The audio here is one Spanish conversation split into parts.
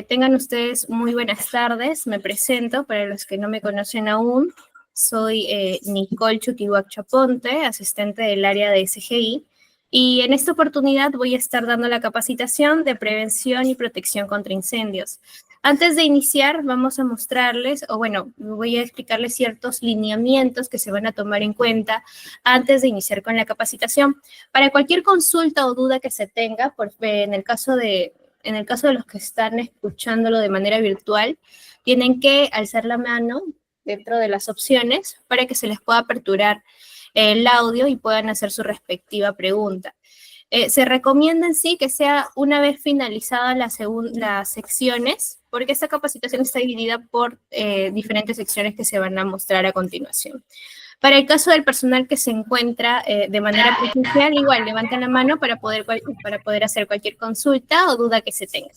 Tengan ustedes muy buenas tardes. Me presento para los que no me conocen aún. Soy Nicole Chuquihuac Chaponte, asistente del área de SGI, y en esta oportunidad voy a estar dando la capacitación de prevención y protección contra incendios. Antes de iniciar, vamos a mostrarles, voy a explicarles ciertos lineamientos que se van a tomar en cuenta antes de iniciar con la capacitación. Para cualquier consulta o duda que se tenga, en el caso de los que están escuchándolo de manera virtual, tienen que alzar la mano dentro de las opciones para que se les pueda aperturar el audio y puedan hacer su respectiva pregunta. Se recomienda en sí que sea una vez finalizadas las secciones, porque esta capacitación está dividida por diferentes secciones que se van a mostrar a continuación. Para el caso del personal que se encuentra de manera presencial, igual levanten la mano para poder hacer cualquier consulta o duda que se tenga.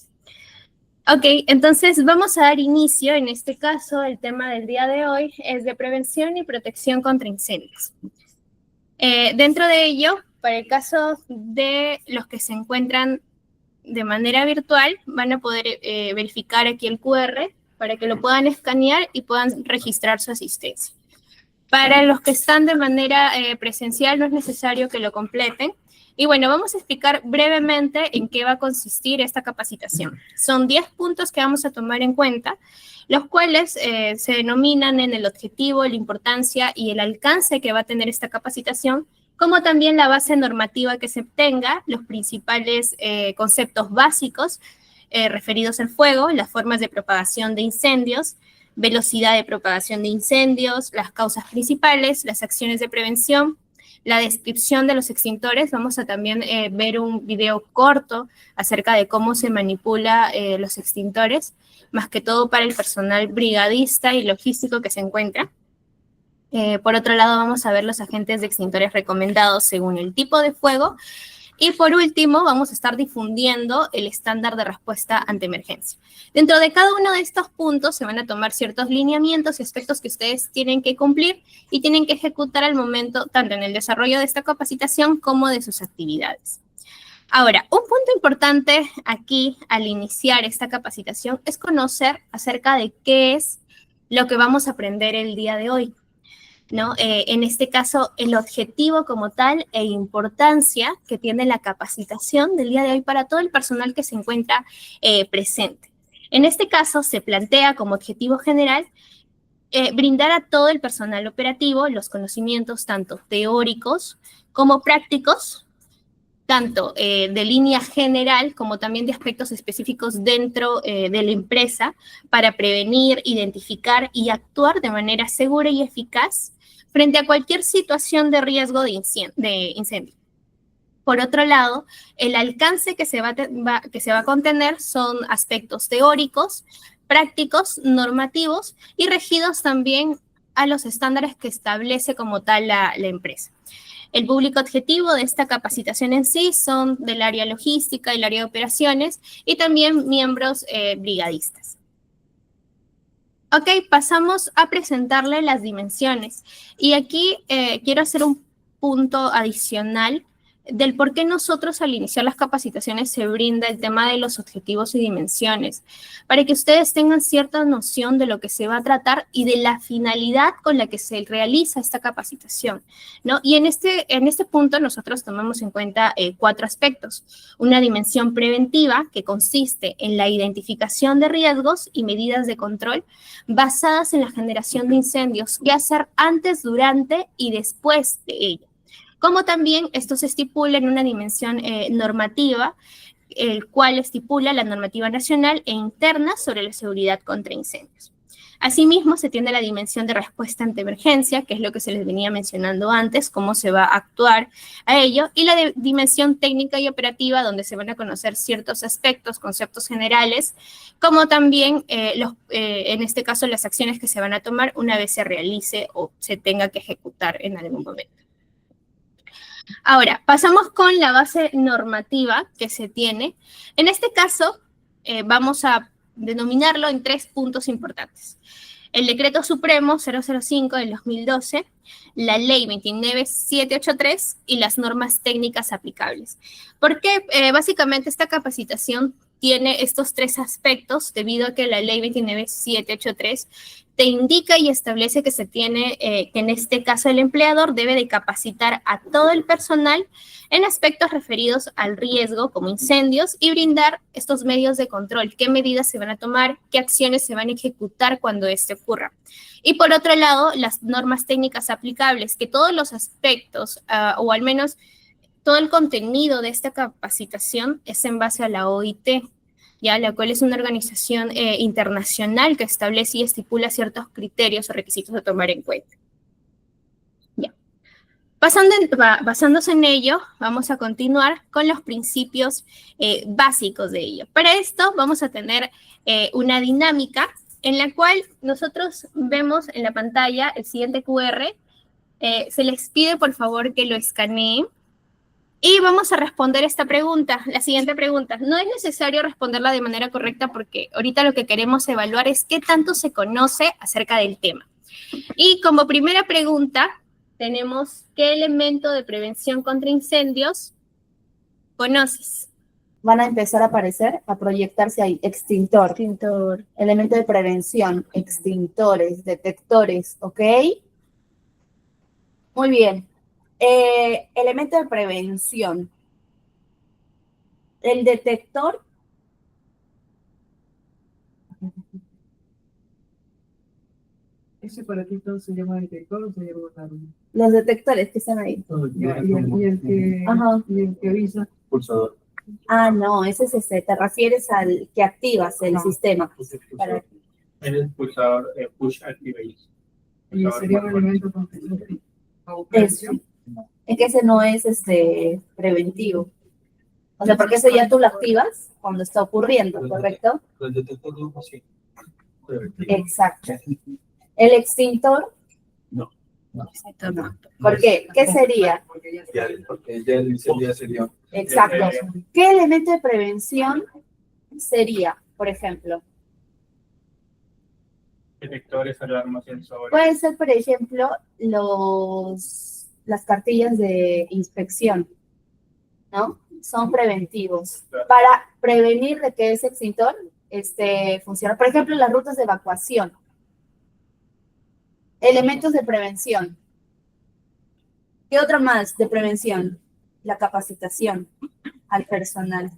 Ok, entonces vamos a dar inicio. En este caso, el tema del día de hoy es de prevención y protección contra incendios. Dentro de ello, para el caso de los que se encuentran de manera virtual, van a poder verificar aquí el QR para que lo puedan escanear y puedan registrar su asistencia. Para los que están de manera presencial no es necesario que lo completen. Y bueno, vamos a explicar brevemente en qué va a consistir esta capacitación. Son 10 puntos que vamos a tomar en cuenta, los cuales se denominan en el objetivo, la importancia y el alcance que va a tener esta capacitación, como también la base normativa que se tenga, los principales conceptos básicos referidos al fuego, las formas de propagación de incendios, velocidad de propagación de incendios, las causas principales, las acciones de prevención, la descripción de los extintores. Vamos a también ver un video corto acerca de cómo se manipula los extintores, más que todo para el personal brigadista y logístico que se encuentra. Por otro lado, vamos a ver los agentes de extintores recomendados según el tipo de fuego. Y por último, vamos a estar difundiendo el estándar de respuesta ante emergencia. Dentro de cada uno de estos puntos se van a tomar ciertos lineamientos y aspectos que ustedes tienen que cumplir y tienen que ejecutar al momento, tanto en el desarrollo de esta capacitación como de sus actividades. Ahora, un punto importante aquí al iniciar esta capacitación es conocer acerca de qué es lo que vamos a aprender el día de hoy, ¿no? En este caso, el objetivo como tal e importancia que tiene la capacitación del día de hoy para todo el personal que se encuentra presente. En este caso, se plantea como objetivo general brindar a todo el personal operativo los conocimientos tanto teóricos como prácticos, tanto de línea general como también de aspectos específicos dentro de la empresa para prevenir, identificar y actuar de manera segura y eficaz frente a cualquier situación de riesgo de incendio. Por otro lado, el alcance que se va a contener son aspectos teóricos, prácticos, normativos y regidos también a los estándares que establece como tal la empresa. El público objetivo de esta capacitación en sí son del área logística y el área de operaciones y también miembros brigadistas. Ok, pasamos a presentarle las dimensiones. Y aquí quiero hacer un punto adicional del por qué nosotros al iniciar las capacitaciones se brinda el tema de los objetivos y dimensiones, para que ustedes tengan cierta noción de lo que se va a tratar y de la finalidad con la que se realiza esta capacitación, ¿no? Y en este punto nosotros tomamos en cuenta 4 aspectos. Una dimensión preventiva que consiste en la identificación de riesgos y medidas de control basadas en la generación de incendios, qué hacer antes, durante y después de ello. Como también esto se estipula en una dimensión normativa, el cual estipula la normativa nacional e interna sobre la seguridad contra incendios. Asimismo, se tiene la dimensión de respuesta ante emergencia, que es lo que se les venía mencionando antes, cómo se va a actuar a ello, y la dimensión técnica y operativa, donde se van a conocer ciertos aspectos, conceptos generales, como también, en este caso, las acciones que se van a tomar una vez se realice o se tenga que ejecutar en algún momento. Ahora, pasamos con la base normativa que se tiene. En este caso, vamos a denominarlo en 3 puntos importantes. El Decreto Supremo 005 del 2012, la Ley 29783 y las normas técnicas aplicables. Porque básicamente esta capacitación tiene estos tres aspectos debido a que la ley 29783 te indica y establece que se tiene, que en este caso el empleador debe de capacitar a todo el personal en aspectos referidos al riesgo como incendios y brindar estos medios de control, qué medidas se van a tomar, qué acciones se van a ejecutar cuando esto ocurra. Y por otro lado, las normas técnicas aplicables, que todos los aspectos, o al menos todo el contenido de esta capacitación es en base a la OIT, ya la cual es una organización internacional que establece y estipula ciertos criterios o requisitos a tomar en cuenta. Ya. Basándose en ello, vamos a continuar con los principios básicos de ello. Para esto vamos a tener una dinámica en la cual nosotros vemos en la pantalla el siguiente QR. Se les pide por favor que lo escaneen. Y vamos a responder esta pregunta, la siguiente pregunta. No es necesario responderla de manera correcta porque ahorita lo que queremos evaluar es qué tanto se conoce acerca del tema. Y como primera pregunta, tenemos ¿qué elemento de prevención contra incendios conoces? Van a empezar a aparecer, a proyectarse ahí. Extintor. Extintor. Elemento de prevención. Extintores, detectores, ¿ok? Muy bien. Elemento de prevención. El detector. ¿Ese aparatito se llama detector o se llama alarma? Los detectores que están ahí. Y el que avisa. Pulsador. Ah, no, ese es te refieres al que activas el sistema. Para... El pulsador push activate. Y sería un elemento con eso. Es que ese no es preventivo. O sea, porque eso ya tú lo activas cuando está ocurriendo, ¿correcto? El detector de humo, sí. Exacto. ¿El extintor? No. ¿Por qué? ¿Qué sería? Porque ya el incendio se dio. Exacto. ¿Qué elemento de prevención sería, por ejemplo? Detectores, alarmas, sensores. Puede ser, por ejemplo, las cartillas de inspección, ¿no? Son preventivos. Para prevenir de que ese extintor funcione. Por ejemplo, las rutas de evacuación. Elementos de prevención. ¿Qué otro más de prevención? La capacitación al personal.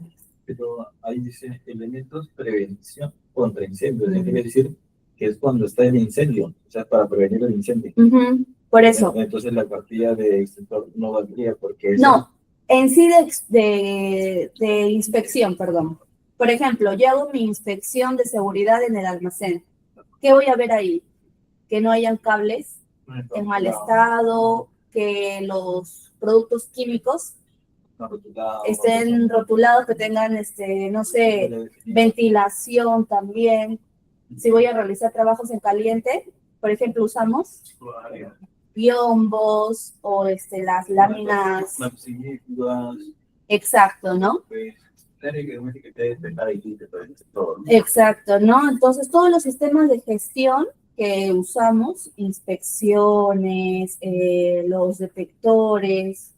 Pero ahí dice elementos prevención contra incendios. Quiere decir que es cuando está el incendio, o sea, para prevenir el incendio. Por eso. Entonces la cartilla de extintor no valdría porque... No, en sí de inspección, perdón. Por ejemplo, yo hago mi inspección de seguridad en el almacén. ¿Qué voy a ver ahí? Que no hayan cables en mal estado, que los productos químicos estén rotulados, que tengan, no sé, ventilación también. Si voy a realizar trabajos en caliente, por ejemplo, usamos biombos o las láminas. Exacto, ¿no? Exacto, ¿no? Entonces, todos los sistemas de gestión que usamos, inspecciones, los detectores,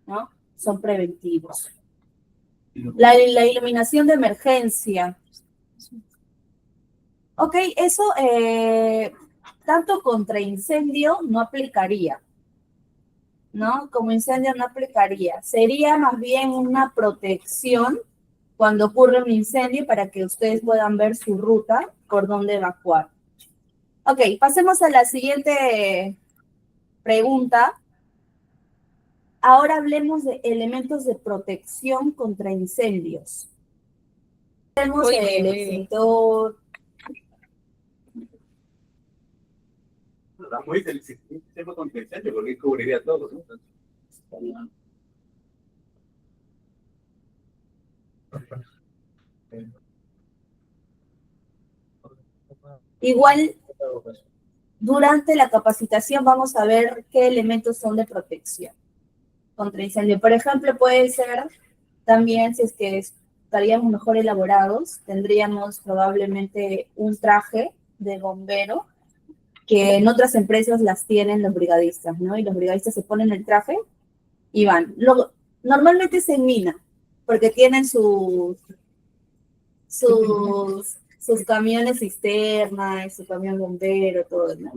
¿no? Son preventivos. La iluminación de emergencia. Ok, eso tanto contra incendio no aplicaría, ¿no? Como incendio no aplicaría. Sería más bien una protección cuando ocurre un incendio para que ustedes puedan ver su ruta por dónde evacuar. Ok, pasemos a la siguiente pregunta. Ahora hablemos de elementos de protección contra incendios. Tenemos el extintor. Está muy del sistema contra incendio porque cubriría todo, ¿no? Igual, durante la capacitación vamos a ver qué elementos son de protección contra incendio. Por ejemplo, puede ser también, si es que estaríamos mejor elaborados, tendríamos probablemente un traje de bombero, que en otras empresas las tienen los brigadistas, ¿no? Y los brigadistas se ponen el traje y van. Normalmente se mina, porque tienen sus sus camiones cisterna, su camión bombero, todo, ¿no?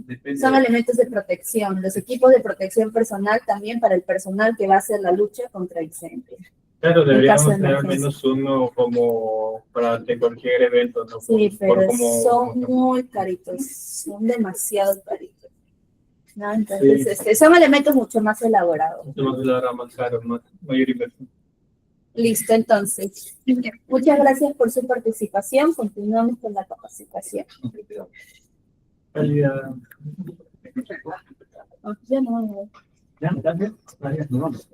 Depende Son elementos de protección, los equipos de protección personal también para el personal que va a hacer la lucha contra incendios. Claro, En caso deberíamos de tener al emergencia. menos uno como para ante cualquier evento, ¿no? Sí, pero son como- muy caritos, son demasiado caritos, ¿no? Entonces, son elementos mucho más elaborados. mucho más elaborado, más caro, mayor inversión. Listo, entonces. Muchas gracias por su participación. Continuamos con la capacitación. Calidad. Ya no. Ya, gracias. Gracias, nos vamos.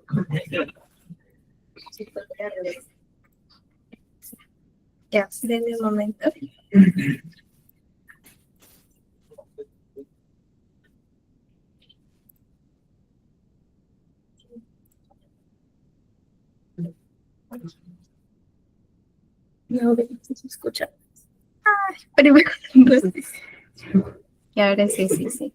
Ya, denme un momento. No, si se escucha. Ay, primero. Y ahora sí.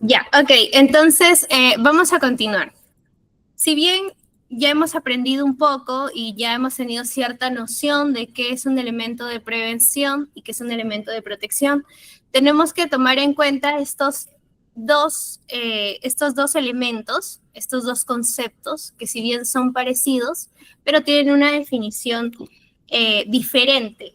Ya, ok, entonces vamos a continuar. Si bien ya hemos aprendido un poco y ya hemos tenido cierta noción de qué es un elemento de prevención y qué es un elemento de protección, tenemos que tomar en cuenta estos dos elementos, estos dos conceptos, que si bien son parecidos, pero tienen una definición diferente,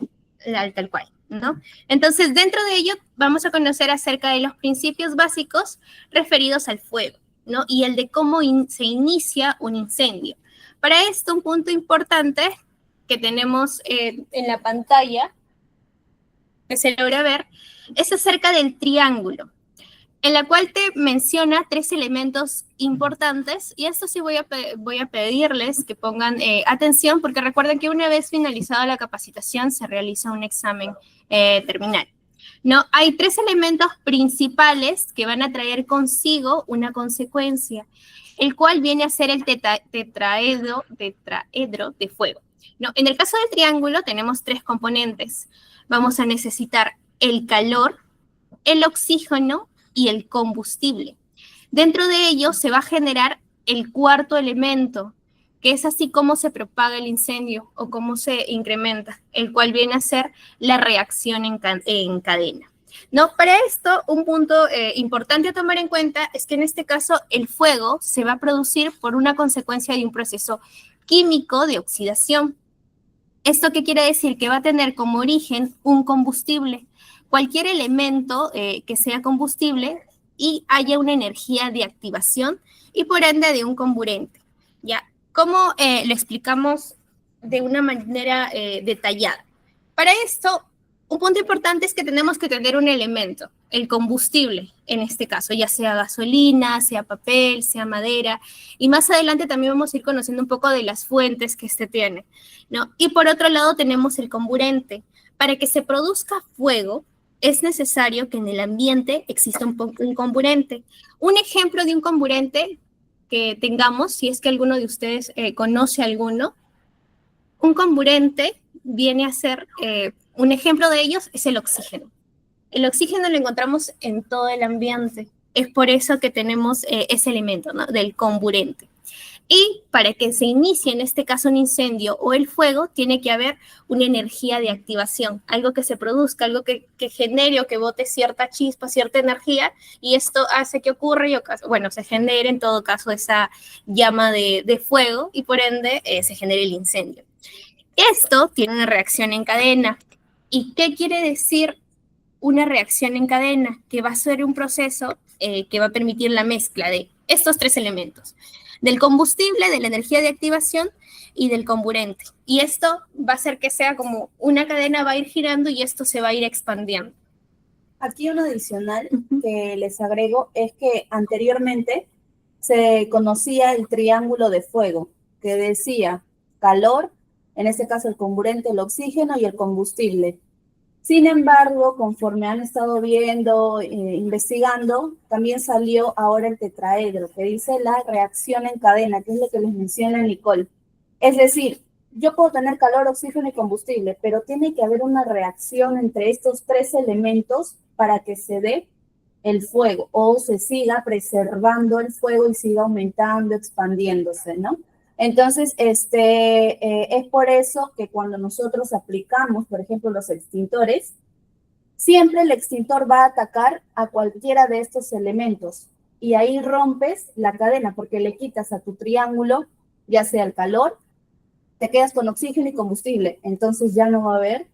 tal cual, ¿no? Entonces, dentro de ello, vamos a conocer acerca de los principios básicos referidos al fuego, ¿no? Y el de cómo se inicia un incendio. Para esto, un punto importante que tenemos en la pantalla, que se logra ver, es acerca del triángulo, en la cual te menciona 3 elementos importantes, y esto sí voy a pedirles que pongan atención, porque recuerden que una vez finalizada la capacitación se realiza un examen terminal. No, hay 3 elementos principales que van a traer consigo una consecuencia, el cual viene a ser el tetraedro de fuego. No, en el caso del triángulo tenemos 3 componentes. Vamos a necesitar el calor, el oxígeno y el combustible. Dentro de ello se va a generar el cuarto elemento, que es así como se propaga el incendio o cómo se incrementa, el cual viene a ser la reacción en cadena. ¿No? Para esto, un punto importante a tomar en cuenta es que en este caso el fuego se va a producir por una consecuencia de un proceso químico de oxidación. ¿Esto qué quiere decir? Que va a tener como origen un combustible. Cualquier elemento que sea combustible y haya una energía de activación y por ende de un comburente. ¿Ya? ¿Cómo lo explicamos de una manera detallada? Para esto, un punto importante es que tenemos que tener un elemento, el combustible en este caso, ya sea gasolina, sea papel, sea madera, y más adelante también vamos a ir conociendo un poco de las fuentes que este tiene, ¿no? Y por otro lado tenemos el comburente. Para que se produzca fuego, es necesario que en el ambiente exista un comburente. Un ejemplo de un comburente que tengamos, si es que alguno de ustedes conoce alguno, un comburente viene a ser, un ejemplo de ellos es el oxígeno. El oxígeno lo encontramos en todo el ambiente. Es por eso que tenemos ese elemento, ¿no? Del comburente. Y para que se inicie en este caso un incendio o el fuego, tiene que haber una energía de activación, algo que se produzca, algo que genere o que bote cierta chispa, cierta energía, y esto hace que ocurra, se genere en todo caso esa llama de fuego y por ende se genere el incendio. Esto tiene una reacción en cadena. ¿Y qué quiere decir una reacción en cadena? Que va a ser un proceso que va a permitir la mezcla de estos 3 elementos, del combustible, de la energía de activación y del comburente. Y esto va a hacer que sea como una cadena va a ir girando y esto se va a ir expandiendo. Aquí uno adicional que les agrego es que anteriormente se conocía el triángulo de fuego, que decía calor, en este caso el comburente, el oxígeno y el combustible. Sin embargo, conforme han estado viendo, investigando, también salió ahora el tetraedro, que dice la reacción en cadena, que es lo que les menciona Nicole. Es decir, yo puedo tener calor, oxígeno y combustible, pero tiene que haber una reacción entre estos 3 elementos para que se dé el fuego o se siga preservando el fuego y siga aumentando, expandiéndose, ¿no? Entonces, es por eso que cuando nosotros aplicamos, por ejemplo, los extintores, siempre el extintor va a atacar a cualquiera de estos elementos y ahí rompes la cadena porque le quitas a tu triángulo, ya sea el calor, te quedas con oxígeno y combustible, entonces ya no va a haber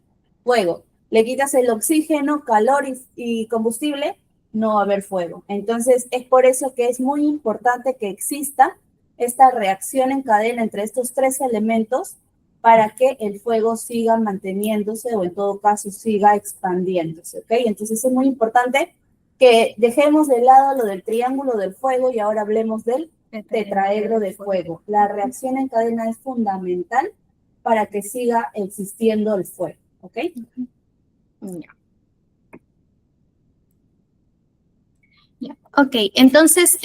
fuego. Le quitas el oxígeno, calor y combustible, no va a haber fuego. Entonces, es por eso que es muy importante que exista esta reacción en cadena entre estos tres elementos para que el fuego siga manteniéndose o en todo caso siga expandiéndose, ¿ok? Entonces es muy importante que dejemos de lado lo del triángulo del fuego y ahora hablemos del tetraedro de fuego. La reacción en cadena es fundamental para que siga existiendo el fuego, ¿ok? Ok, entonces,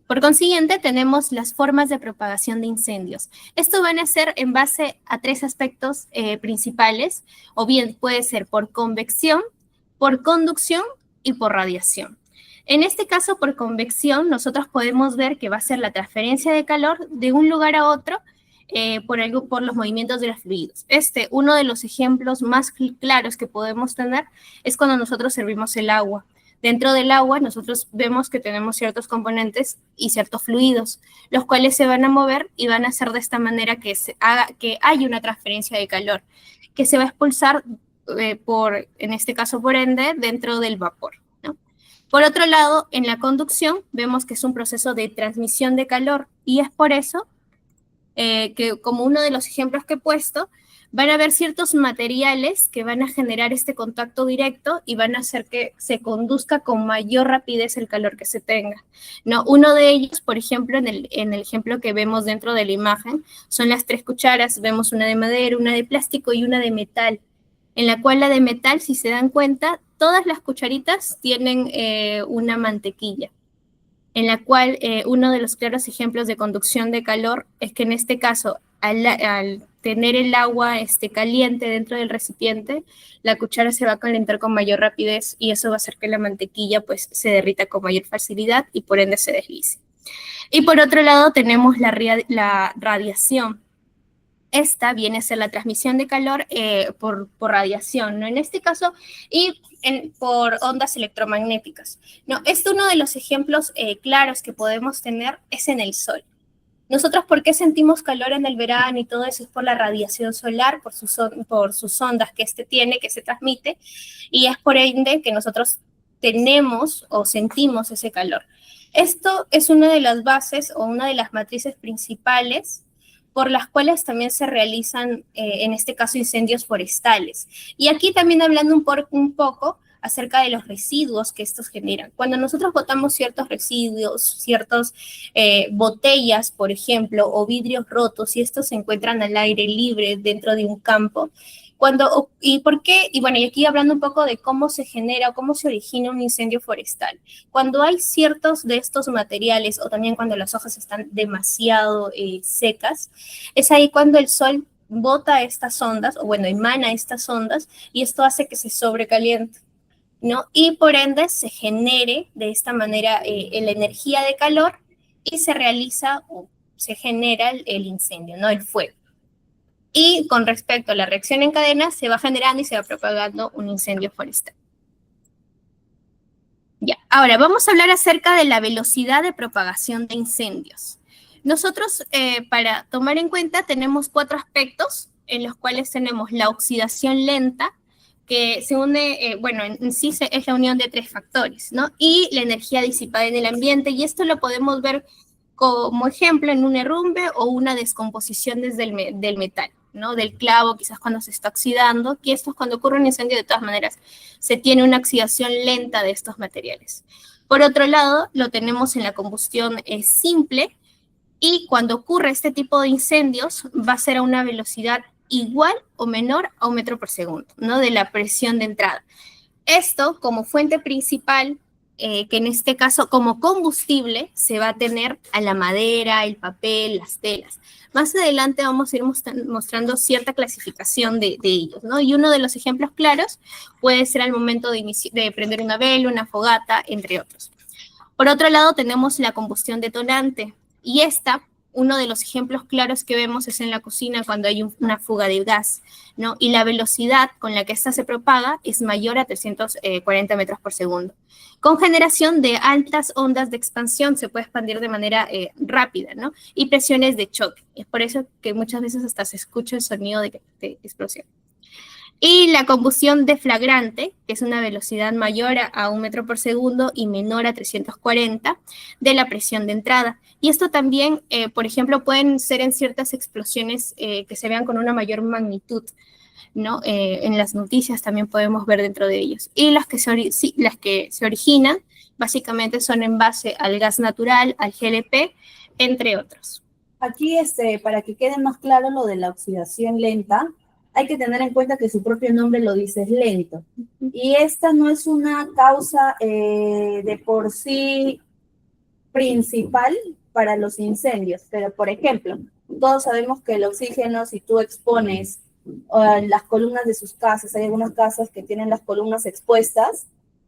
por consiguiente, tenemos las formas de propagación de incendios. Esto van a ser en base a tres aspectos principales, o bien puede ser por convección, por conducción y por radiación. En este caso, por convección, nosotros podemos ver que va a ser la transferencia de calor de un lugar a otro por los movimientos de los fluidos. Uno de los ejemplos más claros que podemos tener es cuando nosotros servimos el agua. Dentro del agua nosotros vemos que tenemos ciertos componentes y ciertos fluidos, los cuales se van a mover y van a hacer de esta manera que haya una transferencia de calor, que se va a expulsar en este caso por ende, dentro del vapor, ¿no? Por otro lado, en la conducción vemos que es un proceso de transmisión de calor y es por eso que como uno de los ejemplos que he puesto, van a haber ciertos materiales que van a generar este contacto directo y van a hacer que se conduzca con mayor rapidez el calor que se tenga, ¿no? Uno de ellos, por ejemplo, en el ejemplo que vemos dentro de la imagen, son las 3 cucharas. Vemos una de madera, una de plástico y una de metal, en la cual la de metal, si se dan cuenta, todas las cucharitas tienen una mantequilla, en la cual uno de los claros ejemplos de conducción de calor es que en este caso, al tener el agua caliente dentro del recipiente, la cuchara se va a calentar con mayor rapidez y eso va a hacer que la mantequilla pues se derrita con mayor facilidad y por ende se deslice. Y por otro lado tenemos la radiación. Esta viene a ser la transmisión de calor por radiación, ¿no? En este caso, y por ondas electromagnéticas, ¿no? Uno de los ejemplos claros que podemos tener es en el sol. Nosotros, ¿por qué sentimos calor en el verano y todo eso? Es por la radiación solar, por sus ondas que tiene, que se transmite, y es por ende que nosotros tenemos o sentimos ese calor. Esto es una de las bases o una de las matrices principales por las cuales también se realizan, en este caso, incendios forestales. Y aquí también hablando un poco acerca de los residuos que estos generan. Cuando nosotros botamos ciertos residuos, ciertas botellas, por ejemplo, o vidrios rotos, y estos se encuentran al aire libre dentro de un campo, ¿y por qué? Y bueno, y aquí hablando un poco de cómo se genera o cómo se origina un incendio forestal. Cuando hay ciertos de estos materiales o también cuando las hojas están demasiado secas, es ahí cuando el sol bota estas ondas, o bueno, emana estas ondas, y esto hace que se sobrecaliente, ¿no? Y por ende se genere de esta manera la energía de calor y se realiza o se genera el incendio, ¿no? El fuego. Y con respecto a la reacción en cadena, se va generando y se va propagando un incendio forestal. Ya, ahora vamos a hablar acerca de la velocidad de propagación de incendios. Nosotros, para tomar en cuenta, tenemos 4 aspectos en los cuales tenemos la oxidación lenta, que se une, bueno, en sí es la unión de 3 factores, ¿no? Y la energía disipada en el ambiente, y esto lo podemos ver como ejemplo en un derrumbe o una descomposición del metal, ¿no? Del clavo, quizás cuando se está oxidando, que esto es cuando ocurre un incendio, de todas maneras, se tiene una oxidación lenta de estos materiales. Por otro lado, lo tenemos en la combustión simple, y cuando ocurre este tipo de incendios, va a ser a una velocidad igual o menor a 1 metro por segundo, ¿no? De la presión de entrada. Esto como fuente principal, que en este caso como combustible se va a tener a la madera, el papel, las telas. Más adelante vamos a ir mostrando cierta clasificación de ellos, ¿no? Y uno de los ejemplos claros puede ser al momento de prender una vela, una fogata, entre otros. Por otro lado tenemos la combustión detonante, y esta uno de los ejemplos claros que vemos es en la cocina cuando hay una fuga de gas, ¿no? Y la velocidad con la que ésta se propaga es mayor a 340 metros por segundo. Con generación de altas ondas de expansión se puede expandir de manera rápida, ¿no? Y presiones de choque. Es por eso que muchas veces hasta se escucha el sonido de explosión. Y la combustión deflagrante, que es una velocidad mayor a 1 metro por segundo y menor a 340 de la presión de entrada. Y esto también, por ejemplo, pueden ser en ciertas explosiones que se vean con una mayor magnitud, ¿no? En las noticias también podemos ver dentro de ellos. Y las que se originan básicamente son en base al gas natural, al GLP, entre otros. Aquí, para que quede más claro lo de la oxidación lenta, hay que tener en cuenta que su propio nombre lo dice, es lento. Y esta no es una causa de por sí principal para los incendios. Pero, por ejemplo, todos sabemos que el oxígeno, si tú expones las columnas de sus casas, hay algunas casas que tienen las columnas expuestas,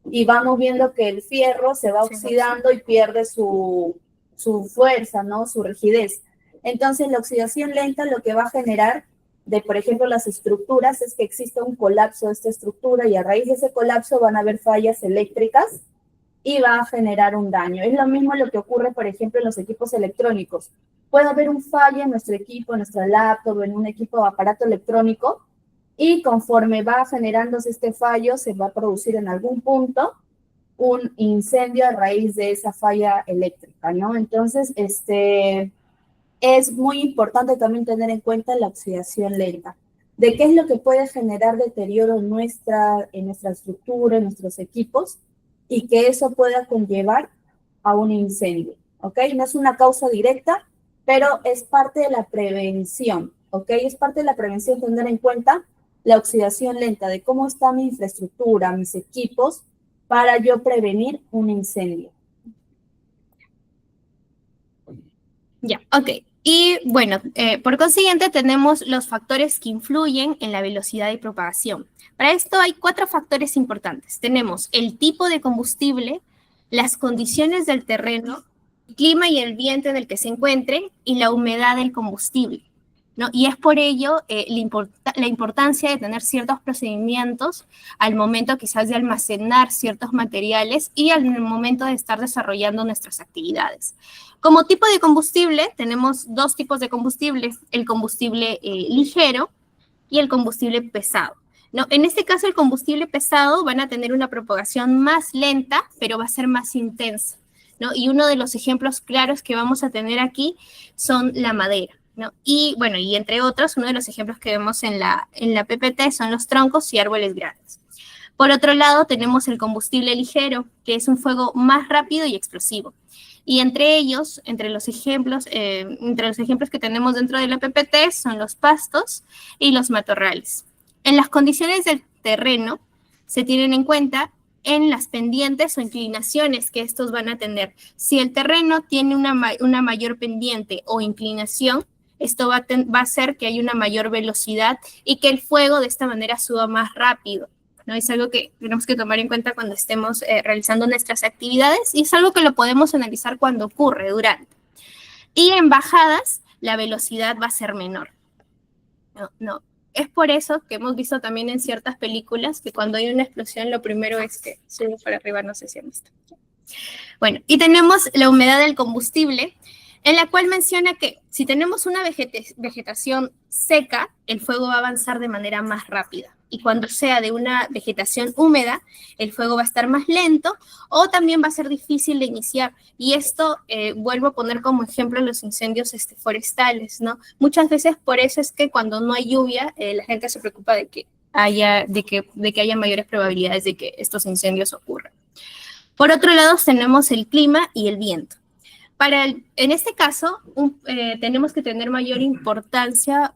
y vamos viendo que el fierro se va oxidando y pierde su fuerza, ¿no? Su rigidez. Entonces, la oxidación lenta lo que va a generar de, por ejemplo, las estructuras es que existe un colapso de esta estructura y a raíz de ese colapso van a haber fallas eléctricas y va a generar un daño. Es lo mismo lo que ocurre, por ejemplo, en los equipos electrónicos. Puede haber un fallo en nuestro equipo, en nuestra laptop, en un equipo o aparato electrónico, y conforme va generándose este fallo, se va a producir en algún punto un incendio a raíz de esa falla eléctrica, ¿no? Entonces, es muy importante también tener en cuenta la oxidación lenta. ¿De qué es lo que puede generar deterioro en nuestra estructura, en nuestros equipos? Y que eso pueda conllevar a un incendio, ¿ok? No es una causa directa, pero es parte de la prevención, ¿ok? Es parte de la prevención tener en cuenta la oxidación lenta, de cómo está mi infraestructura, mis equipos, para yo prevenir un incendio. Ya, ok. Y bueno, por consiguiente tenemos los factores que influyen en la velocidad de propagación. Para esto hay 4 factores importantes. Tenemos el tipo de combustible, las condiciones del terreno, el clima y el viento en el que se encuentre y la humedad del combustible, ¿no? Y es por ello la importancia de tener ciertos procedimientos al momento quizás de almacenar ciertos materiales y al momento de estar desarrollando nuestras actividades. Como tipo de combustible, tenemos 2 tipos de combustible, el combustible ligero y el combustible pesado, ¿no? En este caso, el combustible pesado van a tener una propagación más lenta, pero va a ser más intensa, ¿no? Y uno de los ejemplos claros que vamos a tener aquí son la madera, ¿no? Y bueno, y entre otros, uno de los ejemplos que vemos en la PPT son los troncos y árboles grandes. Por otro lado, tenemos el combustible ligero, que es un fuego más rápido y explosivo. Y entre ellos, entre los ejemplos que tenemos dentro de la PPT son los pastos y los matorrales. En las condiciones del terreno se tienen en cuenta en las pendientes o inclinaciones que estos van a tener. Si el terreno tiene una mayor pendiente o inclinación, esto va a hacer que haya una mayor velocidad y que el fuego de esta manera suba más rápido, ¿no? Es algo que tenemos que tomar en cuenta cuando estemos realizando nuestras actividades y es algo que lo podemos analizar cuando ocurre, durante. Y en bajadas, la velocidad va a ser menor. No. Es por eso que hemos visto también en ciertas películas que cuando hay una explosión, lo primero es que sube para arriba, no sé si han visto. Bueno, y tenemos la humedad del combustible, en la cual menciona que si tenemos una vegetación seca, el fuego va a avanzar de manera más rápida. Y cuando sea de una vegetación húmeda, el fuego va a estar más lento o también va a ser difícil de iniciar. Y esto vuelvo a poner como ejemplo los incendios forestales, ¿no? Muchas veces por eso es que cuando no hay lluvia, la gente se preocupa de que haya mayores probabilidades de que estos incendios ocurran. Por otro lado, tenemos el clima y el viento. En este caso, tenemos que tener mayor importancia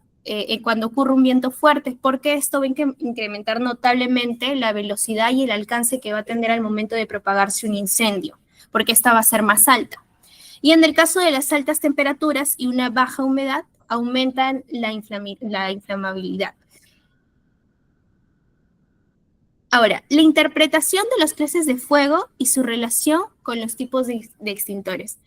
cuando ocurre un viento fuerte, porque esto va a incrementar notablemente la velocidad y el alcance que va a tener al momento de propagarse un incendio, porque esta va a ser más alta. Y en el caso de las altas temperaturas y una baja humedad, aumentan la inflamabilidad. Ahora, la interpretación de las clases de fuego y su relación con los tipos de extintores.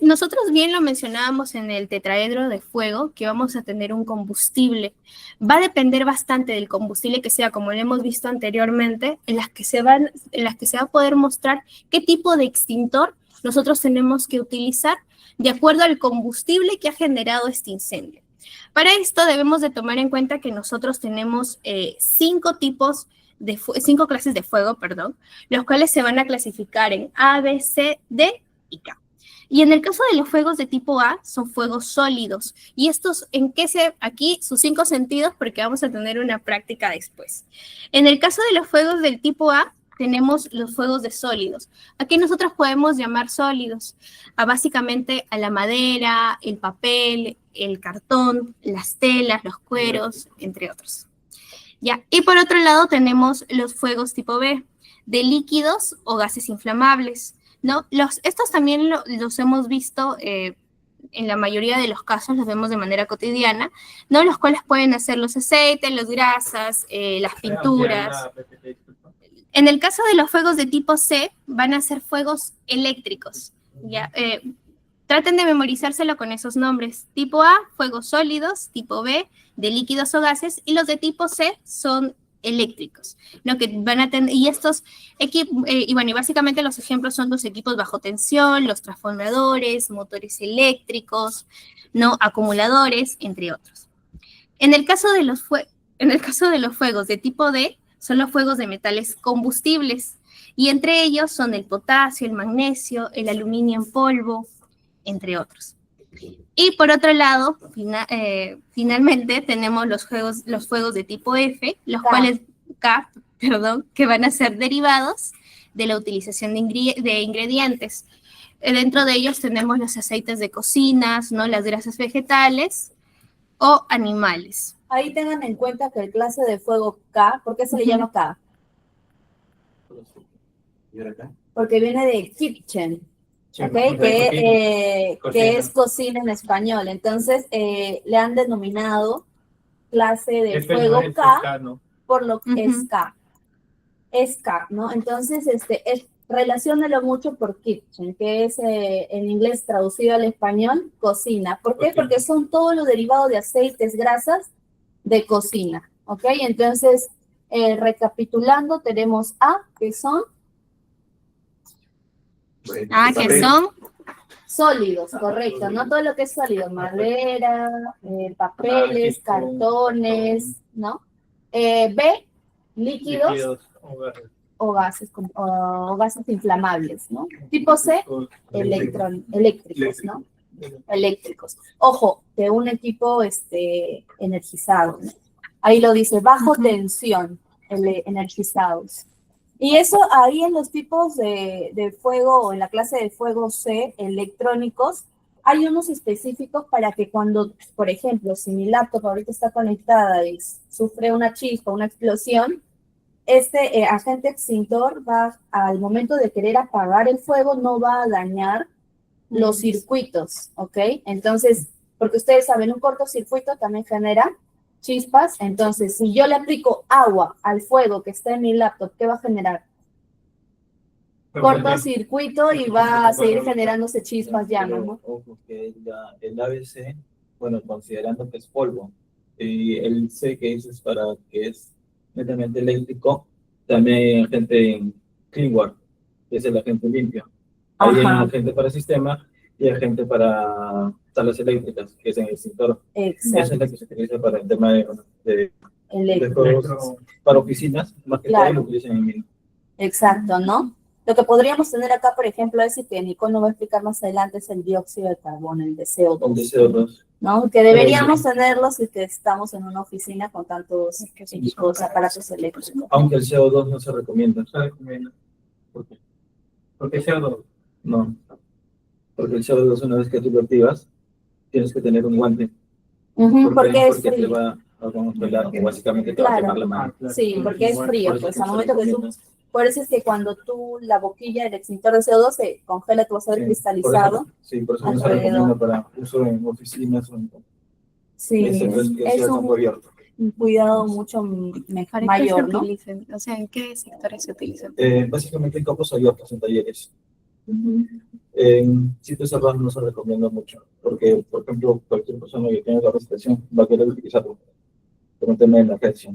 Nosotros bien lo mencionábamos en el tetraedro de fuego, que vamos a tener un combustible. Va a depender bastante del combustible que sea, como lo hemos visto anteriormente, en las que se va a poder mostrar qué tipo de extintor nosotros tenemos que utilizar de acuerdo al combustible que ha generado este incendio. Para esto debemos de tomar en cuenta que nosotros tenemos 5 clases de fuego, los cuales se van a clasificar en A, B, C, D y K. Y en el caso de los fuegos de tipo A, son fuegos sólidos. Y estos, aquí sus 5 sentidos, porque vamos a tener una práctica después. En el caso de los fuegos del tipo A, tenemos los fuegos de sólidos. Aquí nosotros podemos llamar sólidos básicamente a la madera, el papel, el cartón, las telas, los cueros, entre otros. ¿Ya? Y por otro lado tenemos los fuegos tipo B, de líquidos o gases inflamables, ¿no? Estos también los hemos visto en la mayoría de los casos, los vemos de manera cotidiana, ¿no? Los cuales pueden ser los aceites, las grasas, las pinturas. En el caso de los fuegos de tipo C, van a ser fuegos eléctricos, ¿ya? Traten de memorizárselo con esos nombres. Tipo A, fuegos sólidos, tipo B, de líquidos o gases, y los de tipo C son eléctricos, ¿no? Que van a tener, y estos equipos, y básicamente los ejemplos son los equipos bajo tensión, los transformadores, motores eléctricos, ¿no? Acumuladores, entre otros. En el caso de los fuegos de tipo D, son los fuegos de metales combustibles, y entre ellos son el potasio, el magnesio, el aluminio en polvo, entre otros. Y por otro lado, finalmente tenemos los fuegos de tipo F, que van a ser derivados de la utilización de ingredientes. Dentro de ellos tenemos los aceites de cocinas, ¿no? Las grasas vegetales o animales. Ahí tengan en cuenta que el clase de fuego K, ¿por qué se le llama K? Porque viene de kitchen. Okay, que es cocina en español. Entonces, le han denominado clase de fuego K por lo que es K. Es K, ¿no? Entonces, relaciónalo mucho por kitchen, que es en inglés traducido al español, cocina. ¿Por qué? Porque son todos los derivados de aceites, grasas de cocina. ¿Ok? Entonces, recapitulando, tenemos A, que son que son sólidos, correcto, ¿no? Todo lo que es sólido, madera, papeles, cartones, ¿no? B, líquidos o gases inflamables, ¿no? Tipo C, eléctricos, ¿no? Eléctricos. Ojo, de un equipo energizado, ¿no? Ahí lo dice, bajo tensión, energizados. Y eso ahí en los tipos de fuego, o en la clase de fuego C, electrónicos, hay unos específicos para que cuando, por ejemplo, si mi laptop ahorita está conectada y sufre una chispa, una explosión, este agente extintor va, al momento de querer apagar el fuego, no va a dañar los circuitos, ¿ok? Entonces, porque ustedes saben, un cortocircuito también genera chispas. Entonces, si yo le aplico agua al fuego que está en mi laptop, ¿qué va a generar? Cortocircuito y va a seguir generándose chispas, llamas, ¿no? Ojo, que el ABC, bueno, considerando que es polvo, y el C que dices para que es netamente eléctrico, también hay agente en cleanware, que es el agente limpio. Hay un agente para sistema y agente para salas eléctricas, que es en el extintor. Exacto. Esa es la que se utiliza para el tema de Eléctrico. para oficinas, más que Claro. todo lo utilizan en mil. Exacto, ¿no? Lo que podríamos tener acá, por ejemplo, es, y que Nicole nos va a explicar más adelante, es el dióxido de carbono, el de CO2. El de CO2. ¿No? Que deberíamos tenerlo si que estamos en una oficina con tantos equipos, aparatos eléctricos. Aunque el CO2 no se recomienda. ¿Por qué? Porque CO2. No. Porque el CO2, una vez que tú lo activas, tienes que tener un guante. Porque es te frío. va a congelar, o básicamente te va a quemar la mano. Sí, porque es frío. Pues al momento que tú... recomienda. Por eso es que cuando tú, la boquilla del extintor de CO2 se congela, tú vas a ver cristalizado. Por eso no se recomienda para uso en oficinas o en... Sí, es un cuidado mucho mayor, ¿no? O sea, ¿en qué sectores se utilizan? Básicamente en campos abiertos, en talleres. En sitios cerrados no se recomienda mucho, porque, por ejemplo, cualquier persona que tenga la respiración va a querer utilizarlo por un tema de emergencia.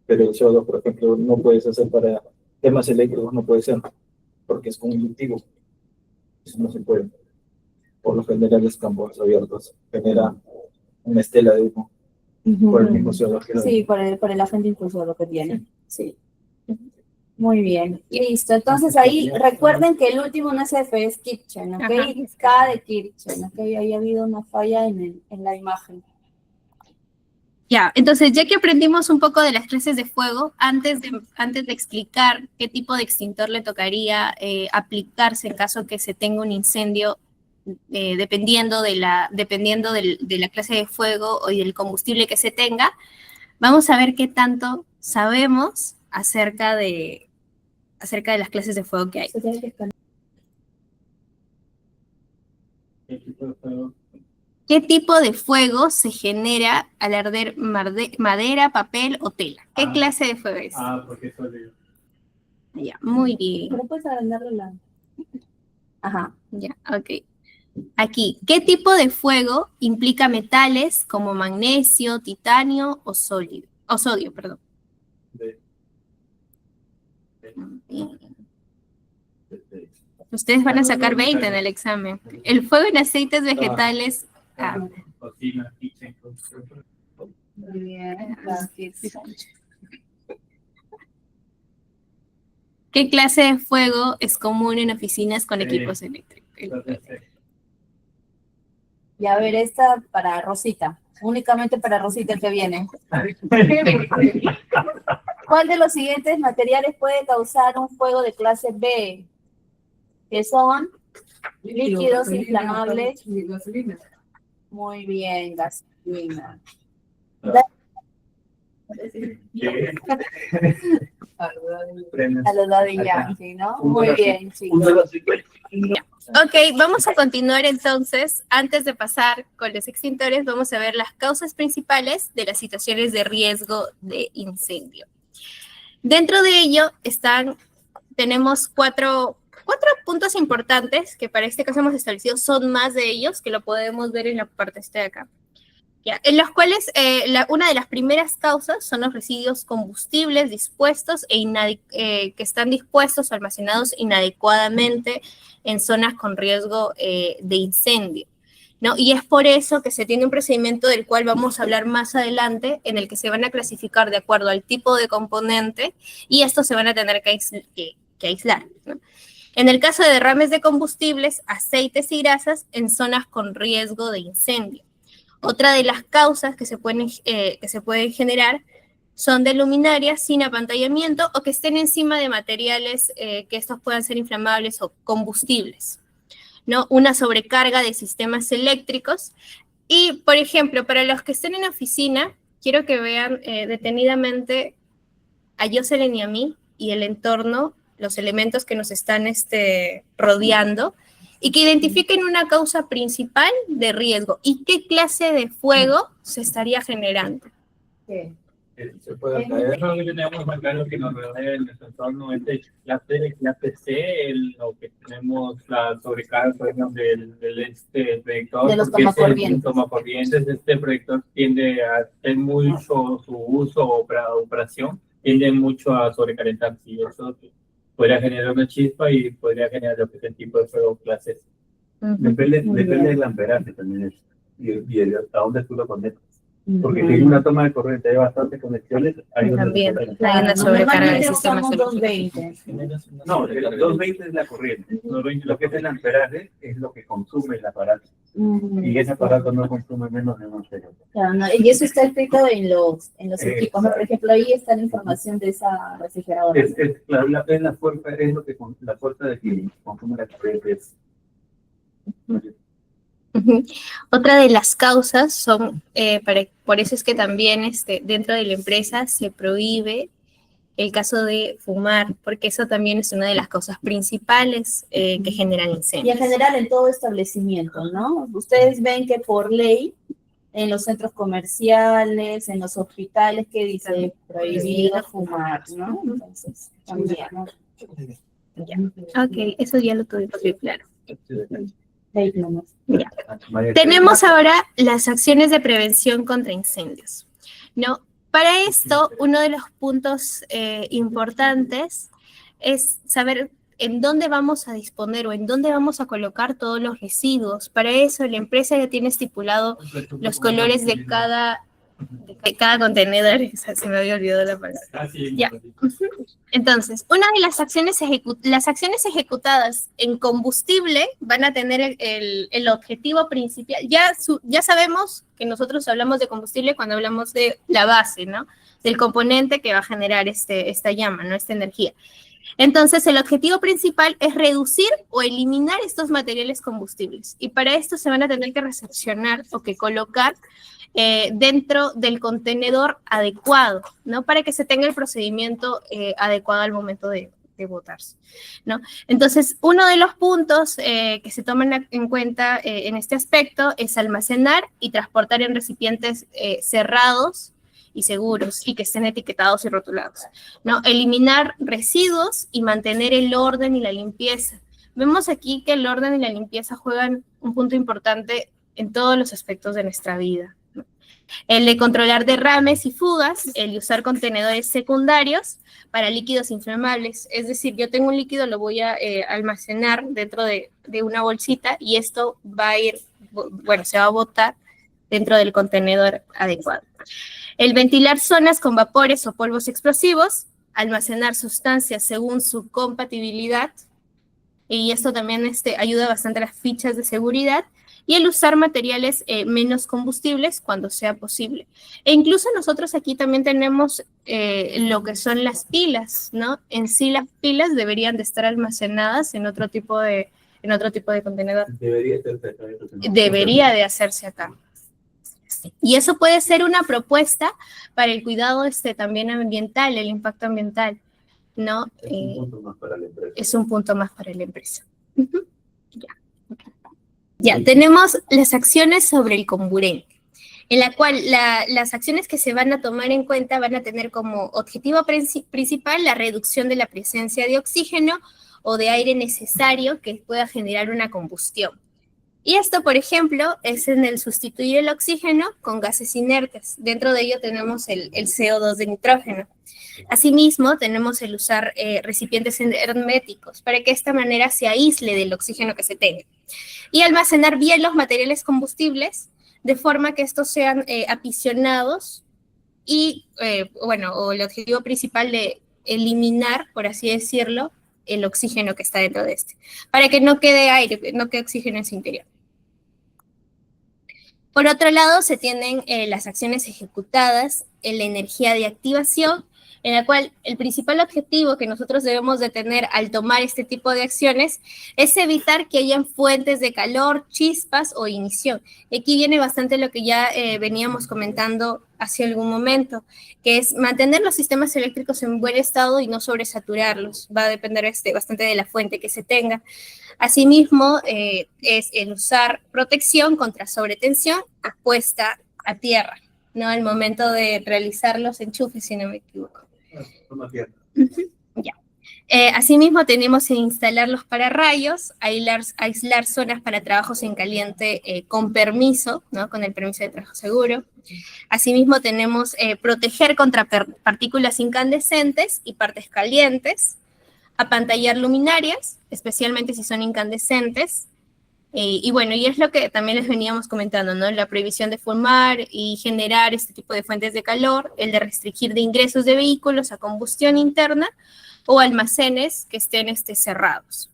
Pero el CO2, por ejemplo, no puedes hacer para temas eléctricos, no puede ser, porque es conductivo. Eso no se puede. Por lo general, es campos abiertos, genera una estela de humo por el mismo CO2 que Sí, por el agente impulsor lo que tiene. Sí. Muy bien, listo. Entonces ahí recuerden que el último no es F, es Kirchen, ¿ok? Ajá. Es K de Kirchen, ¿ok? Ahí ha habido una falla en la imagen. Ya, entonces ya que aprendimos un poco de las clases de fuego, antes de explicar qué tipo de extintor le tocaría aplicarse en caso que se tenga un incendio, dependiendo de la clase de fuego y del combustible que se tenga, vamos a ver qué tanto sabemos acerca de las clases de fuego que hay. Se tiene que escanear. ¿Qué tipo de fuego se genera al arder madera, papel o tela? ¿Qué clase de fuego es? Porque eso de... Ya, muy bien. Pero puedes agrandarle la... Ajá. Ya, ok. Aquí, ¿qué tipo de fuego implica metales como magnesio, titanio o sodio, perdón? Ustedes van a sacar 20 en el examen. El fuego en aceites vegetales. Cocina, kitchen. Muy bien, gracias. ¿Qué clase de fuego es común en oficinas con equipos eléctricos? Y a ver, esta para Rosita. Únicamente para Rosita el que viene. ¿Cuál de los siguientes materiales puede causar un fuego de clase B? Que son líquidos inflamables. Y gasolina. Muy bien, gasolina. A los Daddy Yankee, ¿no? Muy bien, chicos. Ok, vamos a continuar entonces. Antes de pasar con los extintores, vamos a ver las causas principales de las situaciones de riesgo de incendio. Dentro de ello tenemos cuatro puntos importantes que para este caso hemos establecido. Son más de ellos, que lo podemos ver en la parte de acá. Ya, en los cuales una de las primeras causas son los residuos combustibles dispuestos que están dispuestos o almacenados inadecuadamente en zonas con riesgo de incendio, ¿no? Y es por eso que se tiene un procedimiento del cual vamos a hablar más adelante, en el que se van a clasificar de acuerdo al tipo de componente y estos se van a tener que aislar, ¿no? En el caso de derrames de combustibles, aceites y grasas en zonas con riesgo de incendio. Otra de las causas que se pueden generar son de luminarias sin apantallamiento o que estén encima de materiales que estos puedan ser inflamables o combustibles, ¿no? Una sobrecarga de sistemas eléctricos. Y, por ejemplo, para los que estén en oficina, quiero que vean detenidamente a Jocelyn y a mí y el entorno, los elementos que nos están rodeando, y que identifiquen una causa principal de riesgo y qué clase de fuego se estaría generando. ¿Qué? Se puede caer. Eso que tenemos más claro que nos rodea en nuestro entorno es el clase C, lo que tenemos la sobrecarga, por ejemplo, del proyector. De los tomacorrientes. Este proyector tiende a hacer mucho su uso o operación, tiende mucho a sobrecalentarse y eso podría generar una chispa y podría generar lo que es el tipo de fuego clase C. Depende del amperaje también y hasta dónde tú lo conectas. Porque si hay una toma de corriente, hay bastantes conexiones, hay También una hay una sobrecarga de Normalmente sistemas usamos eléctricos. 220. No, el 220 es la corriente. Lo que es el amperaje es lo que consume el aparato. Y ese aparato no consume menos de 1 cero. Claro, no, y eso está escrito en los equipos, ¿no? Por ejemplo, ahí está la información de esa refrigeradora. La fuerza es lo que la fuerza de que consume la corriente es. Otra de las causas son, por eso es que también dentro de la empresa se prohíbe el caso de fumar, porque eso también es una de las causas principales que generan Y incendios. en general en todo establecimiento, ¿no? Ustedes ven que por ley, en los centros comerciales, en los hospitales, que dice prohibido fumar, ¿no? Entonces, también, ¿no? Ya. Ok, eso ya lo tuvimos bien claro. Tenemos ahora las acciones de prevención contra incendios, ¿no? Para esto, uno de los puntos importantes es saber en dónde vamos a disponer o en dónde vamos a colocar todos los residuos. Para eso, la empresa ya tiene estipulado los colores de cada contenedor. Se me había olvidado la palabra. Ya. Entonces, una de las acciones ejecutadas en combustible van a tener el objetivo principal. Ya sabemos que nosotros hablamos de combustible cuando hablamos de la base, ¿no? Del componente que va a generar esta llama, ¿no? Esta energía. Entonces, el objetivo principal es reducir o eliminar estos materiales combustibles. Y para esto se van a tener que recepcionar o que colocar dentro del contenedor adecuado, ¿no? Para que se tenga el procedimiento adecuado al momento de botarse, ¿no? Entonces, uno de los puntos que se toman en cuenta en este aspecto es almacenar y transportar en recipientes cerrados y seguros y que estén etiquetados y rotulados, ¿no? Eliminar residuos y mantener el orden y la limpieza. Vemos aquí que el orden y la limpieza juegan un punto importante en todos los aspectos de nuestra vida, ¿no? El de controlar derrames y fugas, el de usar contenedores secundarios para líquidos inflamables. Es decir, yo tengo un líquido, lo voy a almacenar dentro de una bolsita y esto va a ir, bueno, se va a botar dentro del contenedor adecuado. El ventilar zonas con vapores o polvos explosivos, almacenar sustancias según su compatibilidad, y esto también ayuda bastante a las fichas de seguridad, y el usar materiales menos combustibles cuando sea posible. E incluso nosotros aquí también tenemos lo que son las pilas, ¿no? En sí las pilas deberían de estar almacenadas en otro tipo de contenedor. Debería de hacerse acá. Y eso puede ser una propuesta para el cuidado también ambiental, el impacto ambiental, ¿no? Es un punto más para la empresa. Es un punto más para la empresa. Ya, tenemos las acciones sobre el comburente, en la cual las acciones que se van a tomar en cuenta van a tener como objetivo principal la reducción de la presencia de oxígeno o de aire necesario que pueda generar una combustión. Y esto, por ejemplo, es en el sustituir el oxígeno con gases inertes. Dentro de ello tenemos el CO2 de nitrógeno. Asimismo, tenemos el usar recipientes herméticos para que de esta manera se aísle del oxígeno que se tenga. Y almacenar bien los materiales combustibles de forma que estos sean apisionados y, o el objetivo principal de eliminar, por así decirlo, el oxígeno que está dentro de para que no quede aire, no quede oxígeno en su interior. Por otro lado, se tienen las acciones ejecutadas en la energía de activación, en la cual el principal objetivo que nosotros debemos de tener al tomar este tipo de acciones es evitar que hayan fuentes de calor, chispas o ignición. Y aquí viene bastante lo que ya veníamos comentando hace algún momento, que es mantener los sistemas eléctricos en buen estado y no sobresaturarlos. Va a depender bastante de la fuente que se tenga. Asimismo, es el usar protección contra sobretensión puesta a tierra, ¿no? Al momento de realizar los enchufes, si no me equivoco. Ya. Asimismo, tenemos que instalar los pararrayos, aislar zonas para trabajos en caliente con permiso, ¿no? Con el permiso de trabajo seguro. Asimismo, tenemos proteger contra partículas incandescentes y partes calientes, apantallar luminarias, especialmente si son incandescentes. Y bueno, y es lo que también les veníamos comentando, ¿no? La prohibición de fumar y generar este tipo de fuentes de calor, el de restringir de ingresos de vehículos a combustión interna o almacenes que estén cerrados.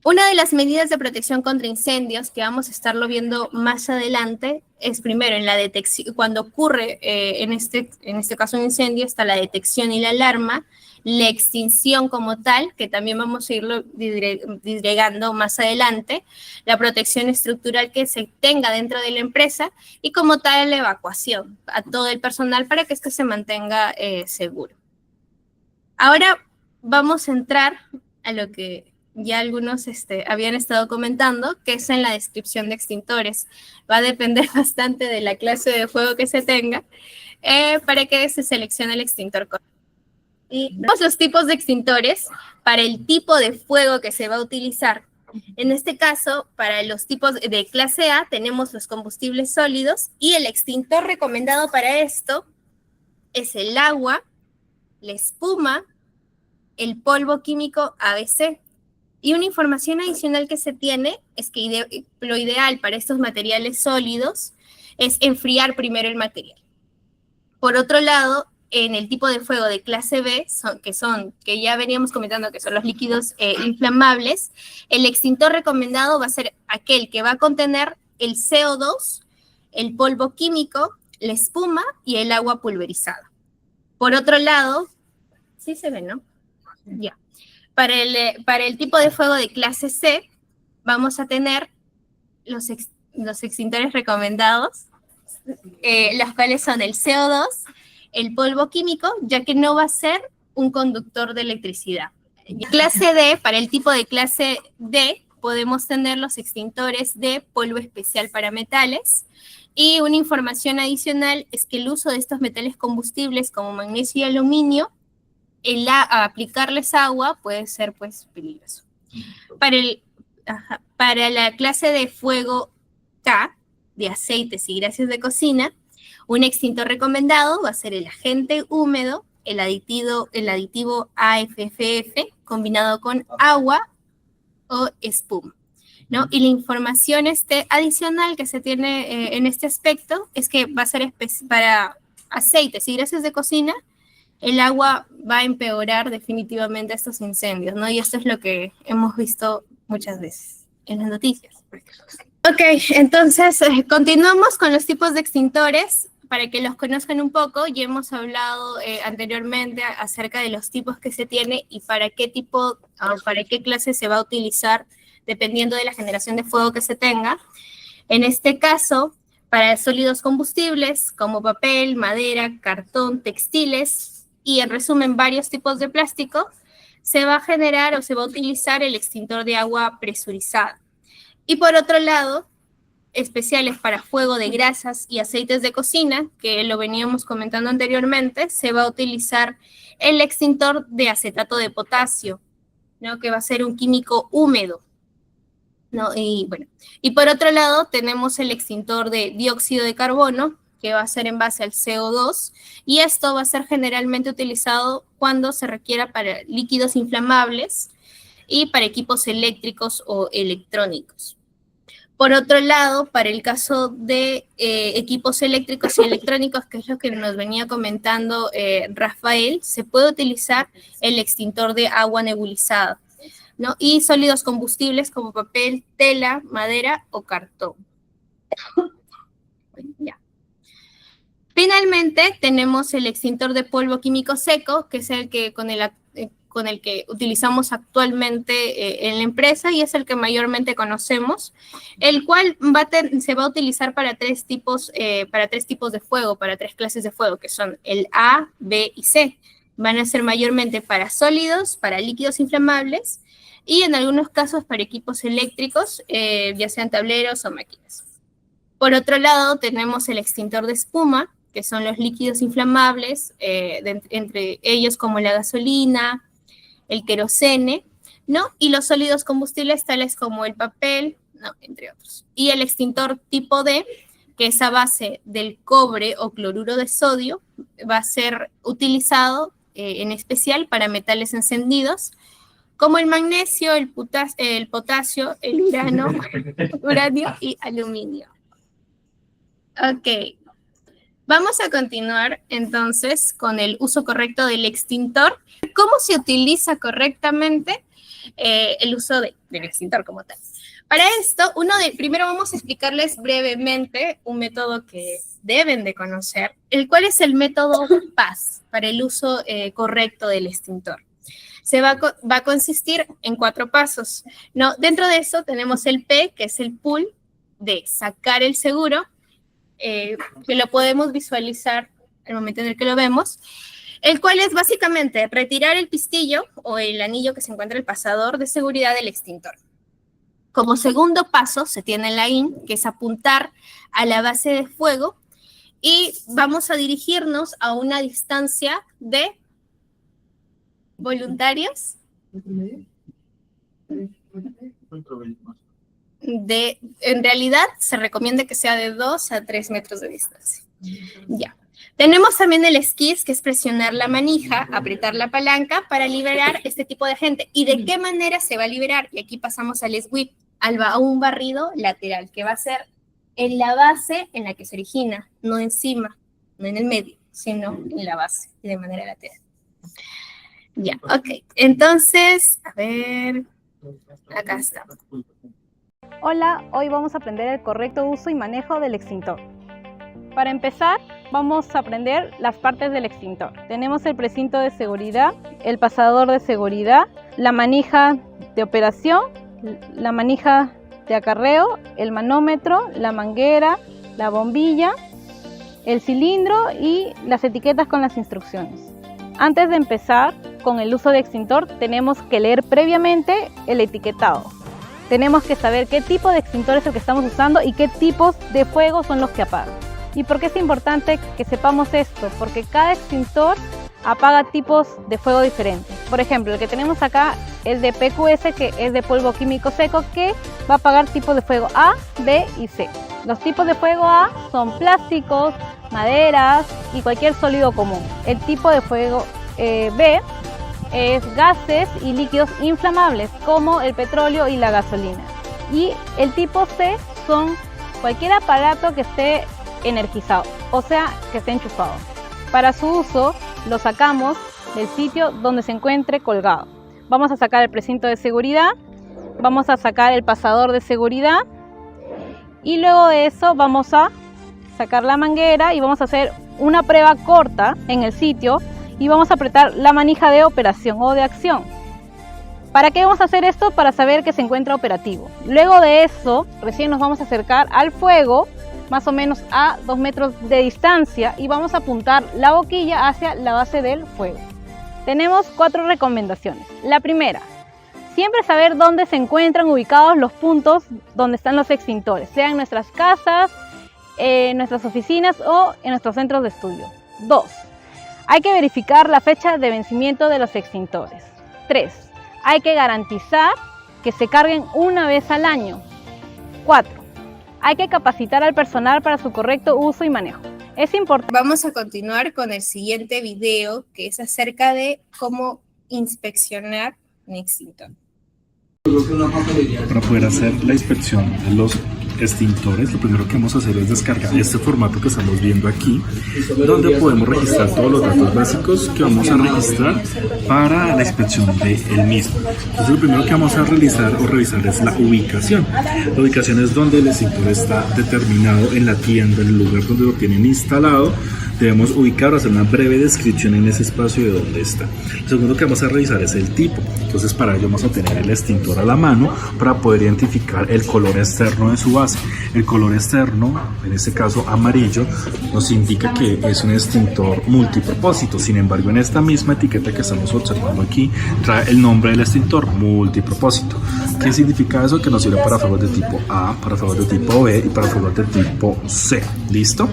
Una de las medidas de protección contra incendios que vamos a estarlo viendo más adelante es primero en la detección, cuando ocurre en este caso un incendio, está la detección y la alarma, la extinción como tal, que también vamos a irlo disgregando más adelante, la protección estructural que se tenga dentro de la empresa y como tal la evacuación a todo el personal para que esto se mantenga seguro. Ahora vamos a entrar a lo que ya algunos habían estado comentando, que es en la descripción de extintores. Va a depender bastante de la clase de fuego que se tenga para que se seleccione el extintor correcto. Y los tipos de extintores para el tipo de fuego que se va a utilizar. En este caso, para los tipos de clase A, tenemos los combustibles sólidos y el extintor recomendado para esto es el agua, la espuma, el polvo químico ABC. Y una información adicional que se tiene es que lo ideal para estos materiales sólidos es enfriar primero el material. Por otro lado, en el tipo de fuego de clase B, que ya veníamos comentando que son los líquidos inflamables, el extintor recomendado va a ser aquel que va a contener el CO2, el polvo químico, la espuma y el agua pulverizada. Por otro lado, sí se ve, ¿no? Ya. Para el tipo de fuego de clase C, vamos a tener los extintores recomendados, los cuales son el CO2, el polvo químico, ya que no va a ser un conductor de electricidad. Clase D, para el tipo de clase D, podemos tener los extintores de polvo especial para metales. Y una información adicional es que el uso de estos metales combustibles como magnesio y aluminio, aplicarles agua puede ser pues peligroso. Para la clase de fuego K, de aceites y grasas de cocina, un extintor recomendado va a ser el agente húmedo, el aditivo AFFF combinado con agua o espuma, ¿no? Y la información adicional que se tiene en este aspecto es que va a ser para aceites y grasas de cocina, el agua va a empeorar definitivamente estos incendios, ¿no? Y esto es lo que hemos visto muchas veces en las noticias. Ok, entonces continuamos con los tipos de extintores para que los conozcan un poco. Ya hemos hablado anteriormente acerca de los tipos que se tiene y para qué clase se va a utilizar dependiendo de la generación de fuego que se tenga. En este caso, para sólidos combustibles como papel, madera, cartón, textiles y en resumen varios tipos de plástico, se va a generar o se va a utilizar el extintor de agua presurizada. Y por otro lado, especiales para fuego de grasas y aceites de cocina, que lo veníamos comentando anteriormente, se va a utilizar el extintor de acetato de potasio, ¿no? Que va a ser un químico húmedo, ¿no? Y por otro lado tenemos el extintor de dióxido de carbono, que va a ser en base al CO2, y esto va a ser generalmente utilizado cuando se requiera para líquidos inflamables y para equipos eléctricos o electrónicos. Por otro lado, para el caso de equipos eléctricos y electrónicos, que es lo que nos venía comentando Rafael, se puede utilizar el extintor de agua nebulizada, ¿no? Y sólidos combustibles como papel, tela, madera o cartón. Ya. Finalmente, tenemos el extintor de polvo químico seco, que es el que con el que utilizamos actualmente en la empresa y es el que mayormente conocemos, el cual se va a utilizar para tres tipos de fuego, para tres clases de fuego, que son el A, B y C. Van a ser mayormente para sólidos, para líquidos inflamables y en algunos casos para equipos eléctricos, ya sean tableros o máquinas. Por otro lado, tenemos el extintor de espuma, que son los líquidos inflamables, entre ellos como la gasolina, el querosene, ¿no? Y los sólidos combustibles tales como el papel, ¿no? Entre otros. Y el extintor tipo D, que es a base del cobre o cloruro de sodio, va a ser utilizado en especial para metales encendidos, como el magnesio, el potasio, el uranio y aluminio. Ok. Vamos a continuar entonces con el uso correcto del extintor. ¿Cómo se utiliza correctamente el uso del extintor como tal? Para esto, primero vamos a explicarles brevemente un método que deben de conocer, el cual es el método PAS para el uso correcto del extintor. Va a consistir en 4 pasos, ¿no? Dentro de eso tenemos el P, que es el pull, de sacar el seguro, que lo podemos visualizar al momento en el que lo vemos, el cual es básicamente retirar el pistillo o el anillo que se encuentra en el pasador de seguridad del extintor. Como segundo paso se tiene la IN, que es apuntar a la base de fuego y vamos a dirigirnos a una distancia de voluntarios. en realidad se recomienda que sea de 2 a 3 metros de distancia. Ya. Tenemos también el esquís, que es presionar la manija, apretar la palanca para liberar este tipo de agente. ¿Y de qué manera se va a liberar? Y aquí pasamos al sweep, a un barrido lateral, que va a ser en la base en la que se origina, no encima, no en el medio, sino en la base, de manera lateral. Ya, ok. Entonces, a ver, acá está. Hola, hoy vamos a aprender el correcto uso y manejo del extintor. Para empezar, vamos a aprender las partes del extintor. Tenemos el precinto de seguridad, el pasador de seguridad, la manija de operación, la manija de acarreo, el manómetro, la manguera, la bombilla, el cilindro y las etiquetas con las instrucciones. Antes de empezar con el uso de extintor, tenemos que leer previamente el etiquetado. Tenemos que saber qué tipo de extintor es el que estamos usando y qué tipos de fuego son los que apagan. ¿Y por qué es importante que sepamos esto? Porque cada extintor apaga tipos de fuego diferentes. Por ejemplo, el que tenemos acá, el de PQS, que es de polvo químico seco, que va a apagar tipos de fuego A, B y C. Los tipos de fuego A son plásticos, maderas y cualquier sólido común. El tipo de fuego B es gases y líquidos inflamables, como el petróleo y la gasolina. Y el tipo C son cualquier aparato que esté energizado, o sea, que esté enchufado. Para su uso, lo sacamos del sitio donde se encuentre colgado. Vamos a sacar el precinto de seguridad, vamos a sacar el pasador de seguridad y luego de eso vamos a sacar la manguera y vamos a hacer una prueba corta en el sitio y vamos a apretar la manija de operación o de acción. ¿Para qué vamos a hacer esto? Para saber que se encuentra operativo. Luego de eso, recién nos vamos a acercar al fuego, más o menos a 2 metros de distancia, y vamos a apuntar la boquilla hacia la base del fuego. Tenemos 4 recomendaciones. La primera, siempre saber dónde se encuentran ubicados los puntos donde están los extintores, sea en nuestras casas, en nuestras oficinas o en nuestros centros de estudio. 2, hay que verificar la fecha de vencimiento de los extintores. 3, hay que garantizar que se carguen una vez al año. 4, hay que capacitar al personal para su correcto uso y manejo. Es importante. Vamos a continuar con el siguiente video, que es acerca de cómo inspeccionar un extintor. Para poder hacer la inspección de los extintores, lo primero que vamos a hacer es descargar este formato que estamos viendo aquí, donde podemos registrar todos los datos básicos que vamos a registrar para la inspección del mismo. Entonces, lo primero que vamos a realizar o revisar es la ubicación. La ubicación es donde el extintor está determinado en la tienda, en el lugar donde lo tienen instalado. Debemos ubicar o hacer una breve descripción en ese espacio de dónde está. Lo segundo que vamos a revisar es el tipo. Entonces, para ello vamos a tener el extintor a la mano para poder identificar el color externo de su base. El color externo, en este caso amarillo, nos indica que es un extintor multipropósito. Sin embargo, en esta misma etiqueta que estamos observando aquí, trae el nombre del extintor, multipropósito. ¿Qué significa eso? Que nos sirve para fuegos de tipo A, para fuegos de tipo B y para fuegos de tipo C. ¿Listo?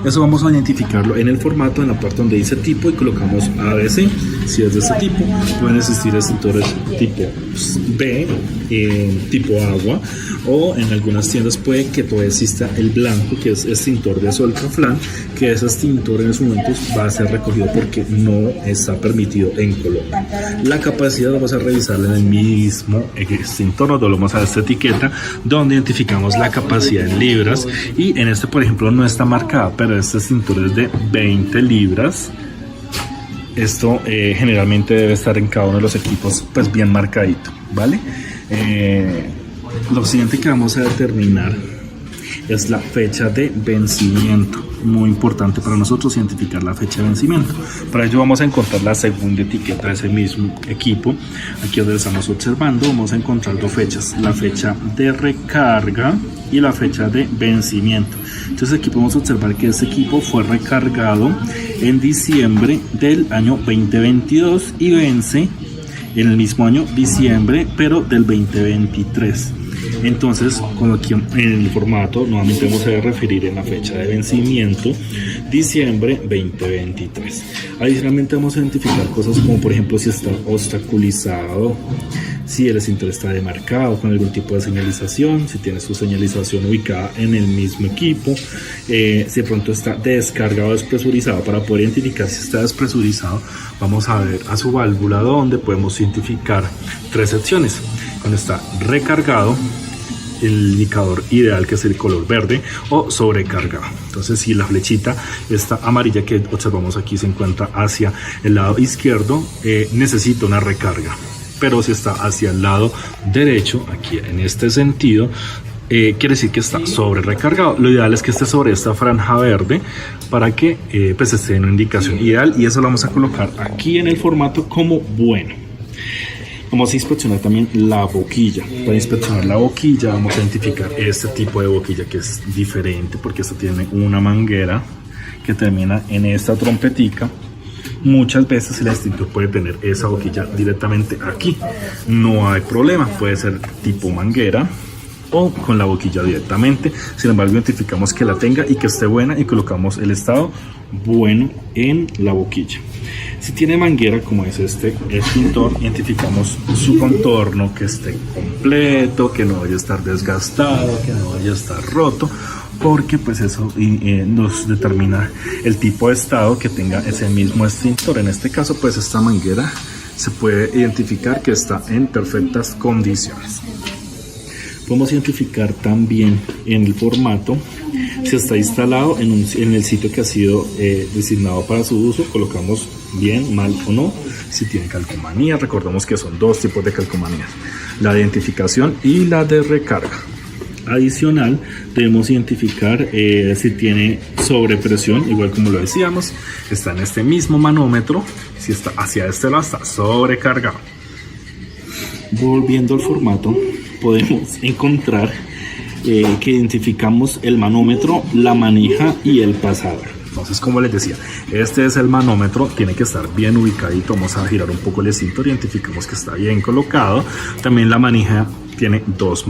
Eso vamos a identificarlo en el formato, en la parte donde dice tipo, y colocamos ABC. Si es de este tipo, pueden existir extintores tipo B, tipo agua, o en algunas tiendas puede que todavía exista el blanco, que es extintor de Solcaflan, que ese extintor en esos momentos va a ser recogido porque no está permitido en Colombia. La capacidad vamos a revisarla en el mismo extintor, nos volvemos a esta etiqueta donde identificamos la capacidad en libras, y en este, por ejemplo, no está marcada, pero este extintor es de 20 libras. Esto generalmente debe estar en cada uno de los equipos pues bien marcadito, ¿vale? Lo siguiente que vamos a determinar es la fecha de vencimiento. Muy importante para nosotros identificar la fecha de vencimiento. Para ello vamos a encontrar la segunda etiqueta de ese mismo equipo. Aquí donde estamos observando vamos a encontrar 2 fechas, la fecha de recarga y la fecha de vencimiento. Entonces aquí podemos observar que este equipo fue recargado en diciembre del año 2022 y vence en el mismo año, diciembre, pero del 2023. Entonces, como aquí en el formato, nuevamente vamos a referir en la fecha de vencimiento, diciembre 2023. Adicionalmente vamos a identificar cosas como, por ejemplo, si está obstaculizado, si el extintor está demarcado con algún tipo de señalización, si tiene su señalización ubicada en el mismo equipo, si de pronto está descargado o despresurizado. Para poder identificar si está despresurizado, vamos a ver a su válvula, donde podemos identificar 3 secciones. Cuando está recargado, el indicador ideal, que es el color verde, o sobrecargado. Entonces, si la flechita esta amarilla que observamos aquí se encuentra hacia el lado izquierdo, necesita una recarga. Pero si está hacia el lado derecho, aquí en este sentido, quiere decir que está sobre recargado. Lo ideal es que esté sobre esta franja verde para que pues esté en una indicación ideal, y eso lo vamos a colocar aquí en el formato como bueno. Vamos a inspeccionar también la boquilla. Para inspeccionar la boquilla vamos a identificar este tipo de boquilla, que es diferente porque esta tiene una manguera que termina en esta trompetica. Muchas veces el extintor puede tener esa boquilla directamente aquí, no hay problema, puede ser tipo manguera o con la boquilla directamente. Sin embargo, identificamos que la tenga y que esté buena, y colocamos el estado bueno en la boquilla. Si tiene manguera, como es este extintor, identificamos su contorno, que esté completo, que no vaya a estar desgastado, que no vaya a estar roto, porque pues eso nos determina el tipo de estado que tenga ese mismo extintor. En este caso, pues esta manguera se puede identificar que está en perfectas condiciones. Podemos identificar también en el formato si está instalado en el sitio que ha sido designado para su uso. Colocamos bien, mal o no. Si tiene calcomanía, recordemos que son 2 tipos de calcomanías: la de identificación y la de recarga. Adicional, debemos identificar si tiene sobrepresión, igual como lo decíamos, está en este mismo manómetro. Si está hacia este lado, está sobrecargado. Volviendo al formato, podemos encontrar que identificamos el manómetro, la manija y el pasador. Entonces, como les decía, este es el manómetro, tiene que estar bien ubicadito. Vamos a girar un poco el extintor, identificamos que está bien colocado. También la manija tiene dos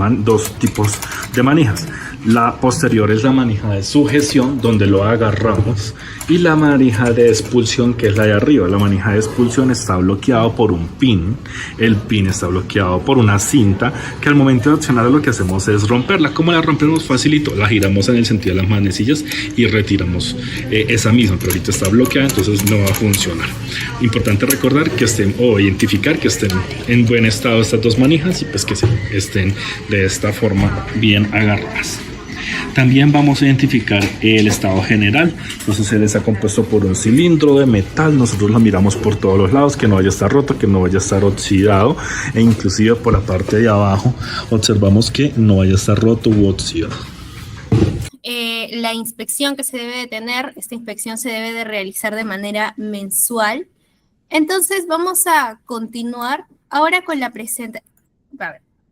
tipos de manijas. La posterior es la manija de sujeción, donde lo agarramos, y la manija de expulsión, que es la de arriba. La manija de expulsión está bloqueado por un pin. El pin está bloqueado por una cinta, que al momento de accionar lo que hacemos es romperla. ¿Cómo la rompemos? Facilito, la giramos en el sentido de las manecillas y retiramos esa misma, pero ahorita está bloqueada, entonces no va a funcionar. Importante recordar que estén, o identificar que estén en buen estado estas 2 manijas, y pues que estén de esta forma bien agarradas. También vamos a identificar el estado general. Entonces él está compuesto por un cilindro de metal. Nosotros lo miramos por todos los lados, que no vaya a estar roto, que no vaya a estar oxidado, e inclusive por la parte de abajo observamos que no vaya a estar roto u oxidado. La inspección que se debe de tener, esta inspección se debe de realizar de manera mensual. Entonces vamos a continuar ahora con la presentación.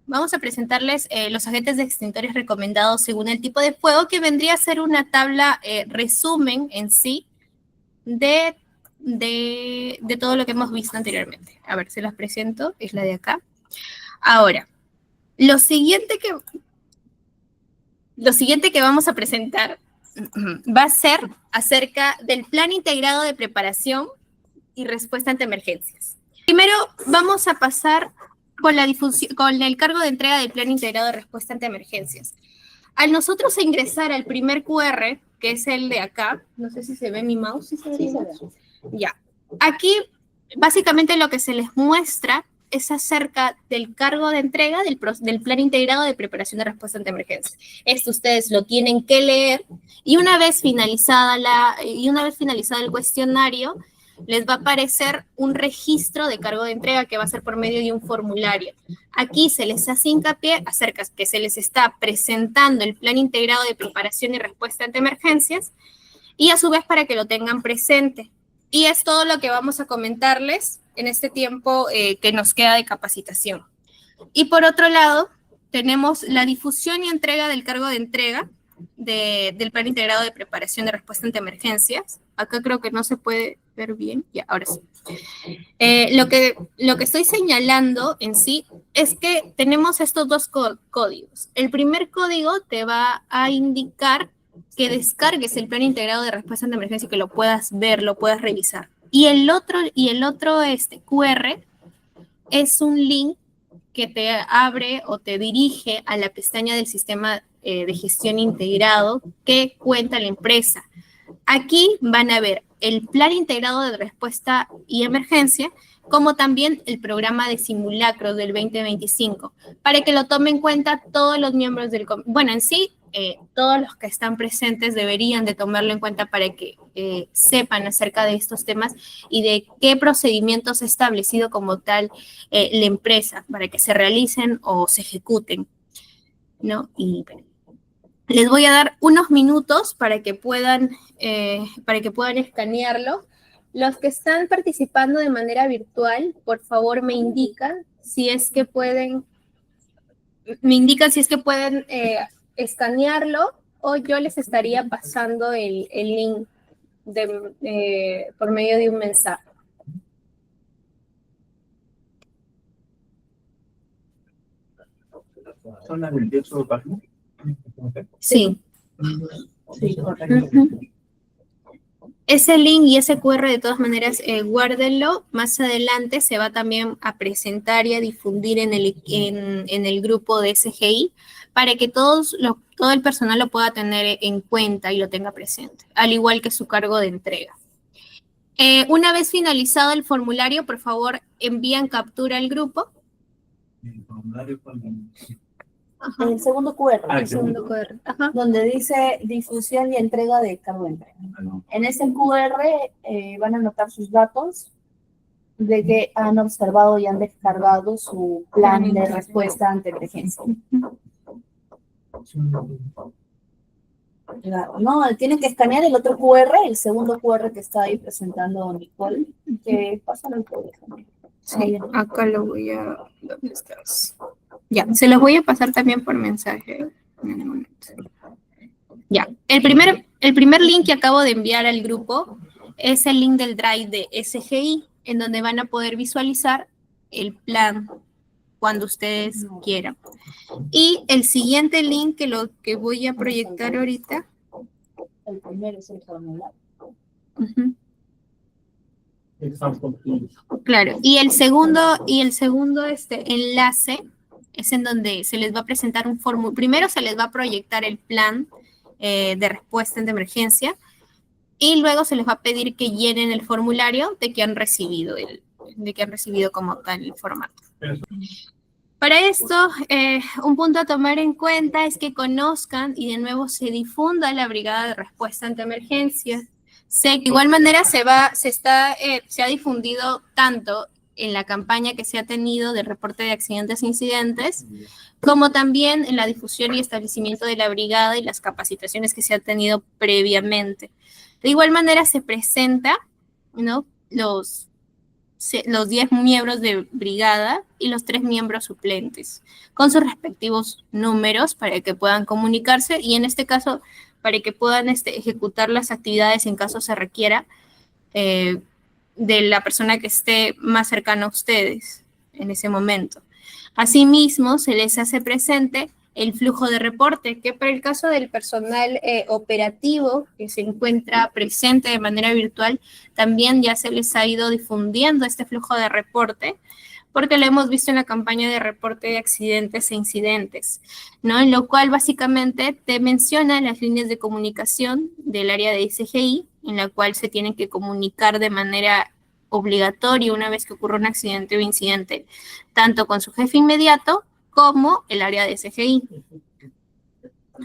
Vamos a presentarles los agentes de extintores recomendados según el tipo de fuego, que vendría a ser una tabla resumen en sí de todo lo que hemos visto anteriormente. A ver, se las presento, es la de acá. Ahora, lo siguiente que vamos a presentar va a ser acerca del plan integrado de preparación y respuesta ante emergencias. Primero vamos a pasar con el cargo de entrega del plan integrado de respuesta ante emergencias. Al nosotros ingresar al primer QR, que es el de acá, no sé si se ve mi mouse. ¿Sí se ve? Ya. Aquí, básicamente lo que se les muestra es acerca del cargo de entrega del plan integrado de preparación de respuesta ante emergencias. Esto ustedes lo tienen que leer, y una vez finalizado el cuestionario, les va a aparecer un registro de cargo de entrega que va a ser por medio de un formulario. Aquí se les hace hincapié acerca de que se les está presentando el plan integrado de preparación y respuesta ante emergencias, y a su vez para que lo tengan presente. Y es todo lo que vamos a comentarles en este tiempo que nos queda de capacitación. Y por otro lado, tenemos la difusión y entrega del cargo de entrega del plan integrado de preparación de respuesta ante emergencias. Acá creo que no se puede ver bien. Ya, ahora sí. Lo que estoy señalando en sí es que tenemos estos 2 códigos. El primer código te va a indicar que descargues el plan integrado de respuesta ante emergencia, que lo puedas ver, lo puedas revisar. Y el otro QR es un link que te abre o te dirige a la pestaña del sistema de gestión integrado que cuenta la empresa. Aquí van a ver el plan integrado de respuesta y emergencia, como también el programa de simulacros del 2025, para que lo tomen en cuenta todos los miembros del comité. Bueno, en sí, todos los que están presentes deberían de tomarlo en cuenta para que sepan acerca de estos temas y de qué procedimientos ha establecido como tal la empresa para que se realicen o se ejecuten, ¿no? Y les voy a dar unos minutos para que puedan escanearlo. Los que están participando de manera virtual, por favor me indican si es que pueden escanearlo, o yo les estaría pasando el link por medio de un mensaje. ¿Son las 28 páginas? Sí. Sí, correcto. Ese link y ese QR, de todas maneras, guárdenlo. Más adelante se va también a presentar y a difundir en el grupo de SGI para que todo el personal lo pueda tener en cuenta y lo tenga presente, al igual que su cargo de entrega. Una vez finalizado el formulario, por favor, envían captura al grupo. El formulario con... Ajá. El segundo QR, El segundo QR. Ajá. donde dice difusión y entrega de cargo de entrega. En ese QR van a anotar sus datos de que han observado y han descargado su plan de respuesta ante emergencia. Claro, no, tienen que escanear el otro QR, el segundo QR que está ahí presentando Nicole, que pasa al QR. Sí, acá lo voy a... ¿Dónde estás? Ya, se los voy a pasar también por mensaje. Ya, el primer link que acabo de enviar al grupo es el link del Drive de SGI, en donde van a poder visualizar el plan cuando ustedes quieran. Y el siguiente link que voy a proyectar ahorita. El primero es el formulario. Uh-huh. Claro, y el segundo enlace es en donde se les va a presentar un formulario. Primero se les va a proyectar el plan de respuesta de emergencia y luego se les va a pedir que llenen el formulario de que han recibido como tal el formato. Para esto, un punto a tomar en cuenta es que conozcan y de nuevo se difunda la Brigada de Respuesta ante Emergencias. De igual manera se ha difundido tanto en la campaña que se ha tenido de reporte de accidentes e incidentes, como también en la difusión y establecimiento de la brigada y las capacitaciones que se han tenido previamente. De igual manera se presenta, ¿no?, los 10 miembros de brigada y los 3 miembros suplentes, con sus respectivos números para que puedan comunicarse y en este caso para que puedan ejecutar las actividades en caso se requiera de la persona que esté más cercana a ustedes en ese momento. Asimismo, se les hace presente el flujo de reporte, que para el caso del personal operativo que se encuentra presente de manera virtual, también ya se les ha ido difundiendo este flujo de reporte, porque lo hemos visto en la campaña de reporte de accidentes e incidentes, ¿no? En lo cual básicamente te menciona las líneas de comunicación del área de SGI, en la cual se tienen que comunicar de manera obligatoria una vez que ocurra un accidente o incidente, tanto con su jefe inmediato como el área de SGI,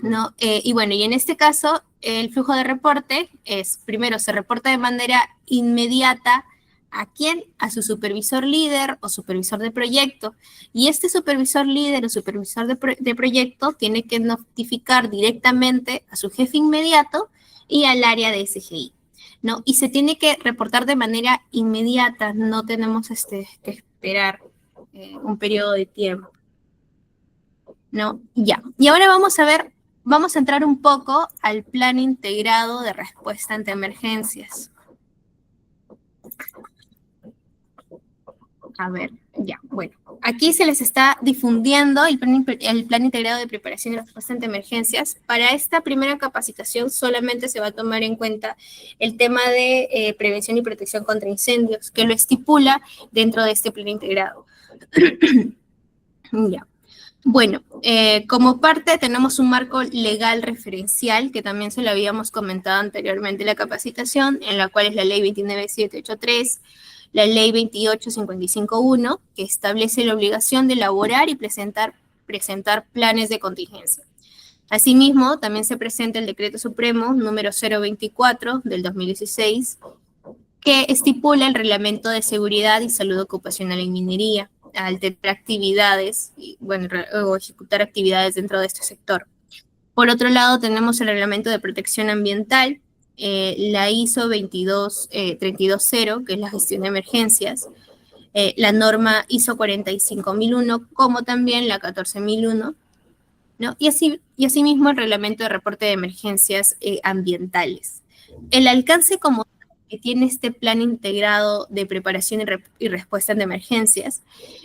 ¿no? Y bueno, y en este caso, el flujo de reporte es, primero, se reporta de manera inmediata. ¿A quién? A su supervisor líder o supervisor de proyecto. Y este supervisor líder o supervisor de proyecto tiene que notificar directamente a su jefe inmediato y al área de SGI, ¿no? Y se tiene que reportar de manera inmediata, no tenemos que esperar un periodo de tiempo, ¿no? Ya. Y ahora vamos a entrar un poco al plan integrado de respuesta ante emergencias. A ver, ya, bueno. Aquí se les está difundiendo el plan integrado de preparación y respuesta ante emergencias. Para esta primera capacitación solamente se va a tomar en cuenta el tema de prevención y protección contra incendios, que lo estipula dentro de este plan integrado. Ya. Bueno, como parte tenemos un marco legal referencial, que también se lo habíamos comentado anteriormente en la capacitación, en la cual es la Ley 29783, la Ley 28551, que establece la obligación de elaborar y presentar planes de contingencia. Asimismo, también se presenta el Decreto Supremo número 024 del 2016, que estipula el Reglamento de Seguridad y Salud Ocupacional en Minería, al tener actividades, o ejecutar actividades dentro de este sector. Por otro lado, tenemos el Reglamento de Protección Ambiental, la ISO 22320, que es la gestión de emergencias, la norma ISO 45001, como también la 14001, ¿no? Y asimismo el Reglamento de Reporte de Emergencias ambientales. El alcance como que tiene este plan integrado de preparación y respuesta de emergencias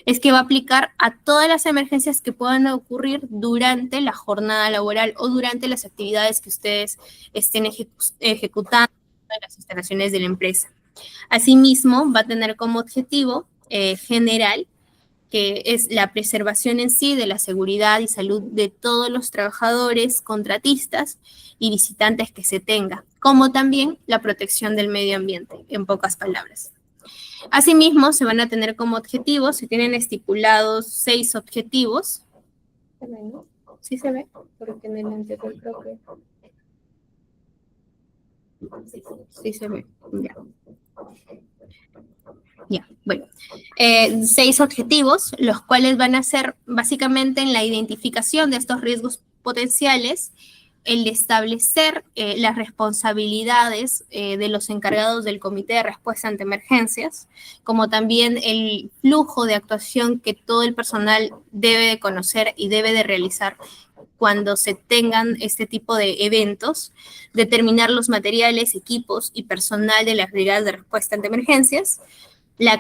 es que va a aplicar a todas las emergencias que puedan ocurrir durante la jornada laboral o durante las actividades que ustedes estén ejecutando en las instalaciones de la empresa. Asimismo, va a tener como objetivo general, que es la preservación en sí de la seguridad y salud de todos los trabajadores, contratistas y visitantes que se tenga, como también la protección del medio ambiente, en pocas palabras. Asimismo, se van a tener como objetivos, se tienen estipulados 6 objetivos. ¿Sí se ve? Porque en el anterior creo que... Sí se ve, ya. Ya, bueno, 6 objetivos, los cuales van a ser básicamente en la identificación de estos riesgos potenciales, el de establecer las responsabilidades de los encargados del Comité de Respuesta ante Emergencias, como también el flujo de actuación que todo el personal debe de conocer y debe de realizar cuando se tengan este tipo de eventos, determinar los materiales, equipos y personal de las brigadas de respuesta ante emergencias.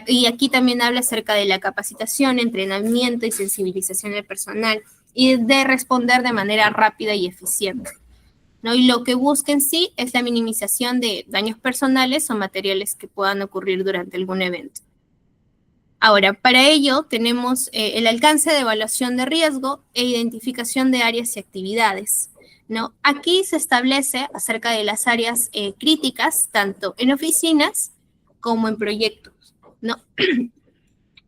Y aquí también habla acerca de la capacitación, entrenamiento y sensibilización del personal y de responder de manera rápida y eficiente, ¿no? Y lo que busca en sí es la minimización de daños personales o materiales que puedan ocurrir durante algún evento. Ahora, para ello tenemos el alcance de evaluación de riesgo e identificación de áreas y actividades, ¿no? Aquí se establece acerca de las áreas críticas, tanto en oficinas como en proyectos, ¿no?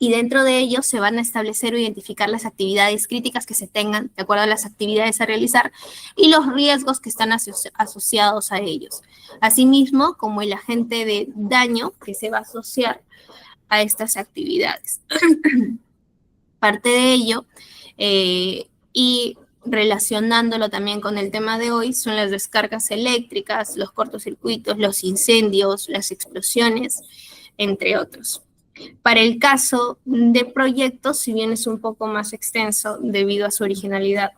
Y dentro de ellos se van a establecer o identificar las actividades críticas que se tengan de acuerdo a las actividades a realizar y los riesgos que están asociados a ellos. Asimismo, como el agente de daño que se va a asociar a estas actividades. Parte de ello, y relacionándolo también con el tema de hoy, son las descargas eléctricas, los cortocircuitos, los incendios, las explosiones, entre otros. Para el caso de proyectos, si bien es un poco más extenso debido a su originalidad,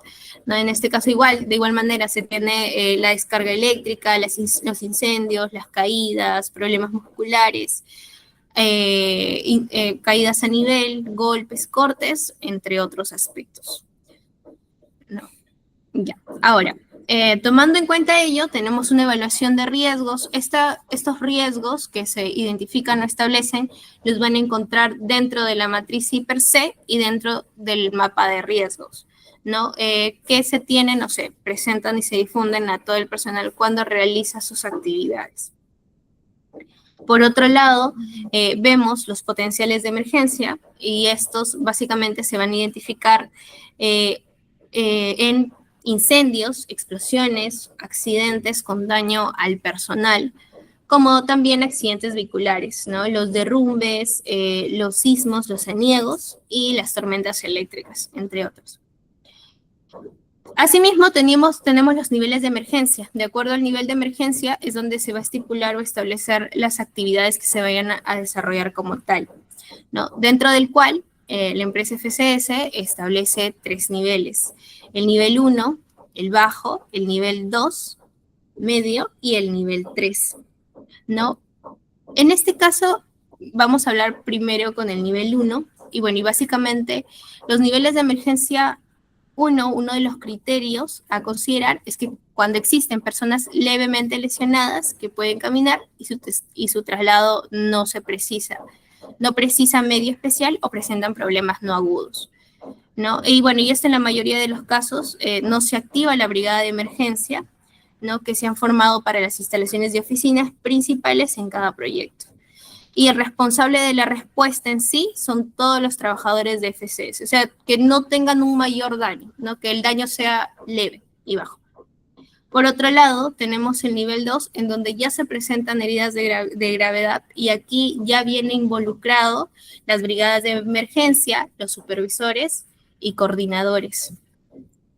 ¿no? En este caso de igual manera se tiene la descarga eléctrica, los incendios, las caídas, problemas musculares, caídas a nivel, golpes, cortes, entre otros aspectos. No. Ya. Ahora, tomando en cuenta ello, tenemos una evaluación de riesgos. Estos riesgos que se identifican o establecen los van a encontrar dentro de la matriz IPER-C y dentro del mapa de riesgos, ¿no? Que se tienen o se presentan y se difunden a todo el personal cuando realiza sus actividades. Por otro lado, vemos los potenciales de emergencia y estos básicamente se van a identificar en incendios, explosiones, accidentes con daño al personal, como también accidentes vehiculares, ¿no? Los derrumbes, los sismos, los aniegos y las tormentas eléctricas, entre otros. Asimismo, tenemos los niveles de emergencia. De acuerdo al nivel de emergencia es donde se va a estipular o establecer las actividades que se vayan a desarrollar como tal, ¿no? Dentro del cual la empresa FCS establece 3 niveles. El nivel 1, el bajo, el nivel 2, medio y el nivel 3, ¿no? En este caso vamos a hablar primero con el nivel 1 y bueno, y básicamente los niveles de emergencia uno de los criterios a considerar es que cuando existen personas levemente lesionadas que pueden caminar y su traslado no precisa medio especial o presentan problemas no agudos, ¿no? Y bueno, y esto en la mayoría de los casos no se activa la brigada de emergencia, ¿no? Que se han formado para las instalaciones de oficinas principales en cada proyecto. Y el responsable de la respuesta en sí son todos los trabajadores de FCS, o sea, que no tengan un mayor daño, ¿no? Que el daño sea leve y bajo. Por otro lado, tenemos el nivel 2, en donde ya se presentan heridas de gravedad, y aquí ya viene involucrado las brigadas de emergencia, los supervisores y coordinadores,